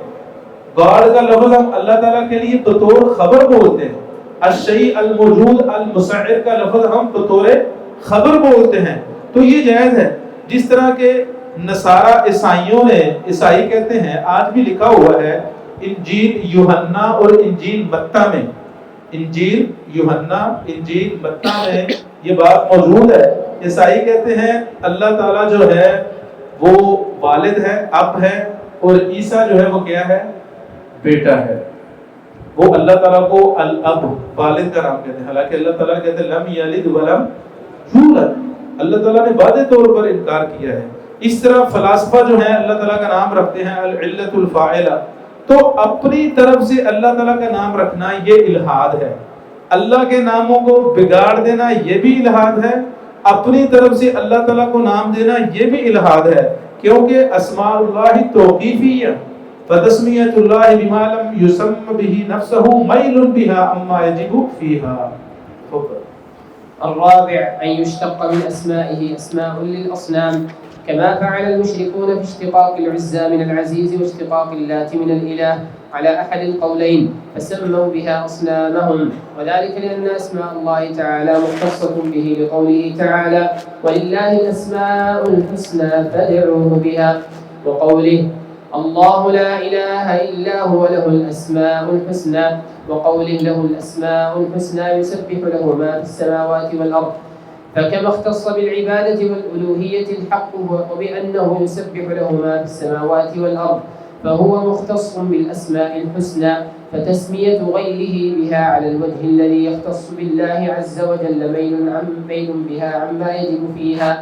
Speaker 3: گاڈ کا لفظ ہم اللہ تعالیٰ کے لیے بطور خبر بولتے ہیں. الشیء الموجود المسعر کا لفظ ہم بطور خبر بولتے ہیں. تو یہ جائز ہے. جس طرح کے نصارہ عیسائیوں نے، عیسائی کہتے ہیں، آج بھی لکھا ہوا ہے انجیل یوحنا اور انجیل متی میں، انجیل یوحنا انجیل متی میں یہ بات موجود ہے. عیسائی کہتے ہیں اللہ تعالیٰ جو ہے وہ والد ہے، اب ہے، اور عیسیٰ جو ہے وہ کیا ہے؟ بیٹا ہے. وہ اللہ تعالیٰ کو الاب والد کا نام کہتے ہیں، حالانکہ اللہ تعالیٰ کہتے ہیں لم یلد ولم یولد. اللہ تعالیٰ نے واضح طور پر انکار کیا ہے. اس طرح فلاسفہ جو ہیں اللہ تعالیٰ کا نام رکھتے ہیں العلت الفاعلہ. تو اپنی طرف سے اللہ تعالیٰ کا نام رکھنا یہ الحاد ہے. اللہ کے ناموں کو بگاڑ دینا یہ بھی الحاد ہے. اپنی طرف سے اللہ تعالیٰ کو نام دینا یہ بھی الحاد ہے، کیونکہ اسماء اللہ توقیفیہ، فتسمیۃ اللہ بما لم یسم بہ نفسہ میل بہا اما یجب فیہا.
Speaker 2: الرابع أن يشتق من أسمائه أسماء للأصنام، كما فعل المشركون في اشتقاق العزى من العزيز واشتقاق اللات من الإله على أحد القولين، فسموا بها أصنامهم. وذلك لأن أسماء الله تعالى مختصة به لقوله تعالى ولله الأسماء الحسنى فادعوه بها، وقوله الله لا إله إلا هو له الأسماء الحسنى، وقوله له الأسماء الحسنى يسبح له ما في السماوات والأرض. فكما اختص بالعبادة والألوهية الحق وبأنه يسبح له ما في السماوات والأرض، فهو مختص بالأسماء الحسنى، فتسمية غيره بها على الوجه الذي يختص بالله عز وجل ميل بها عما يجب فيها.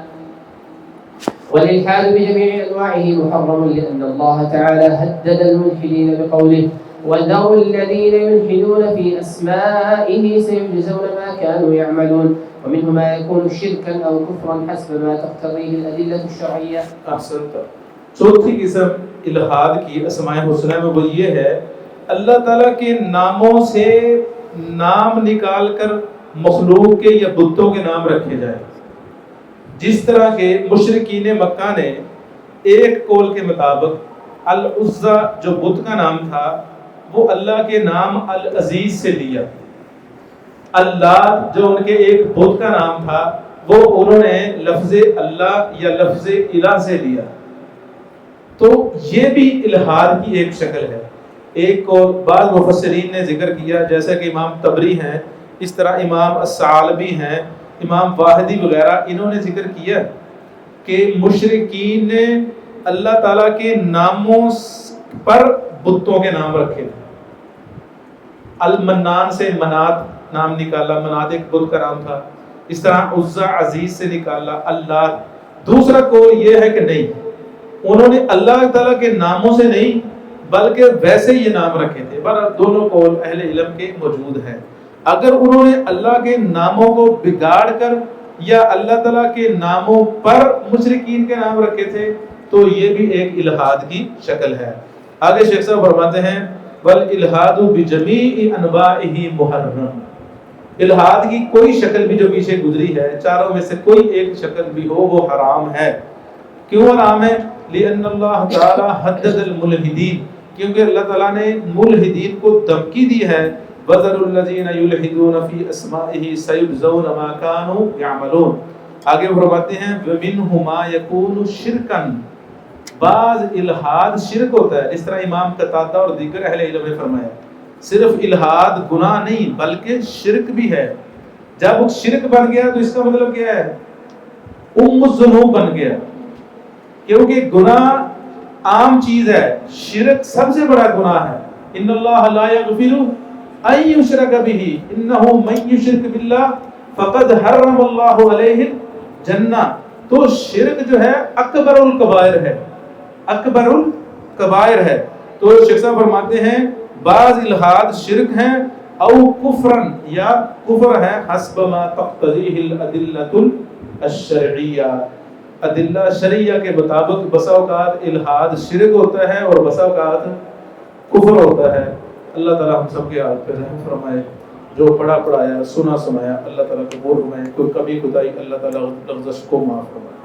Speaker 2: والإلحاد بجميع أنواعه محرم، لأن الله تعالى هدد الملحدين بقوله وذروا الذين يلحدون في أسمائه سيجزون ما كانوا يعملون، ومنه ما يكون شركا أو كفرا حسب ما تقتضيه الأدلة الشرعية.
Speaker 3: احسنت. چوتھی قسم الحاد کی اسماء حسنہ میں وہ یہ ہے اللہ تعالیٰ کے ناموں سے نام نکال کر مخلوق کے یا بتوں کے نام رکھے جائیں. جس طرح کے مشرکین مکہ نے ایک قول کے مطابق العزا جو بت کا نام تھا وہ اللہ کے نام العزیز سے لیا. اللہ جو ان کے ایک بت کا نام تھا وہ انہوں نے لفظ اللہ یا لفظ الہ سے لیا. تو یہ بھی الحاد کی ایک شکل ہے. ایک کو بعض مفسرین نے ذکر کیا، جیسا کہ امام طبری ہیں، اس طرح امام الثعلبی ہیں، امام واحدی وغیرہ، انہوں نے ذکر کیا کہ مشرکین نے اللہ تعالیٰ کے ناموں پر بتوں کے نام رکھے تھے. المنان سے منات نام نکالا، منات ایک بت کا نام تھا. اس طرح عزا عزیز سے نکالا اللہ. دوسرا قول یہ ہے کہ نہیں، انہوں نے اللہ تعالیٰ کے ناموں سے نہیں بلکہ ویسے یہ نام رکھے تھے. پر دونوں قول اہل علم کے موجود ہیں. اگر انہوں نے اللہ کے ناموں کو بگاڑ کر یا اللہ تعالیٰ کے ناموں پر مشرکین کے نام رکھے تھے تو یہ بھی ایک الحاد کی شکل ہے. آگے شیخ صاحب فرماتے ہیں والالحاد بجمیع انواعہ محرم. الحاد کی کوئی شکل بھی جو پیچھے گزری ہے، چاروں میں سے کوئی ایک شکل بھی ہو وہ حرام ہے. کیوں حرام ہے؟ لأن اللہ تعالی حدد الملحدین، کیونکہ اللہ تعالیٰ نے ملحدین کو دھمکی دی ہے. وَذَرُوا الَّذِينَ يُلْحِدُونَ فِي أَسْمَائِهِ سَيُجْزَوْنَ مَا كَانُوا يَعْمَلُونَ. آگے فرماتے ہیں وَمِنْهُ مَا يَكُونُ شِرْكًا. بعض الحاد شرک ہوتا ہے. اس طرح امام قتادہ اور دیگر اہل علم نے فرمایا صرف الحاد گناہ نہیں بلکہ شرک بھی ہے. جب شرک بن گیا تو اس کا مطلب کیا ہے؟ الذنوب بن گیا. کیونکہ گناہ عام چیز ہے. شرک سب سے بڑا گناہ ہے. ان اللہ لا یغفر ان یشرک بہ انہ من یشرک باللہ فقد حرم اللہ علیہ الجنہ. تو شرک جو ہے اکبر الکبائر ہے, اکبر الکبائر ہے. تو شیخ صاحب فرماتے ہیں بعض الہاد شرک ہیں او کفرن یا کفر ہے حسب ما تقتضیہ الادلۃ الشرعیہ. ادلہ شرعیہ کے مطابق بسا اوقات الہاد شرک ہوتا ہے اور بسا اوقات کفر ہوتا ہے. اللہ تعالیٰ ہم سب کے حال پہ رحم فرمائے. جو پڑھا پڑھایا سنا سنایا اللہ تعالیٰ قبول فرمائے. کوئی کمی کوتاہی اللہ تعالیٰ لغزش کو معاف فرمائے.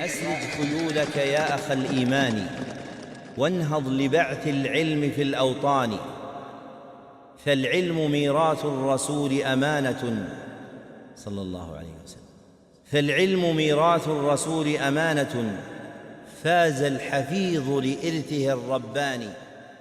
Speaker 1: أسرج خيولك يا أخ الإيمان وانهض لبعث العلم في الأوطان فالعلم ميراث الرسول أمانة صلى الله عليه وسلم فالعلم ميراث الرسول أمانة فاز الحفيظ لإرثه الرباني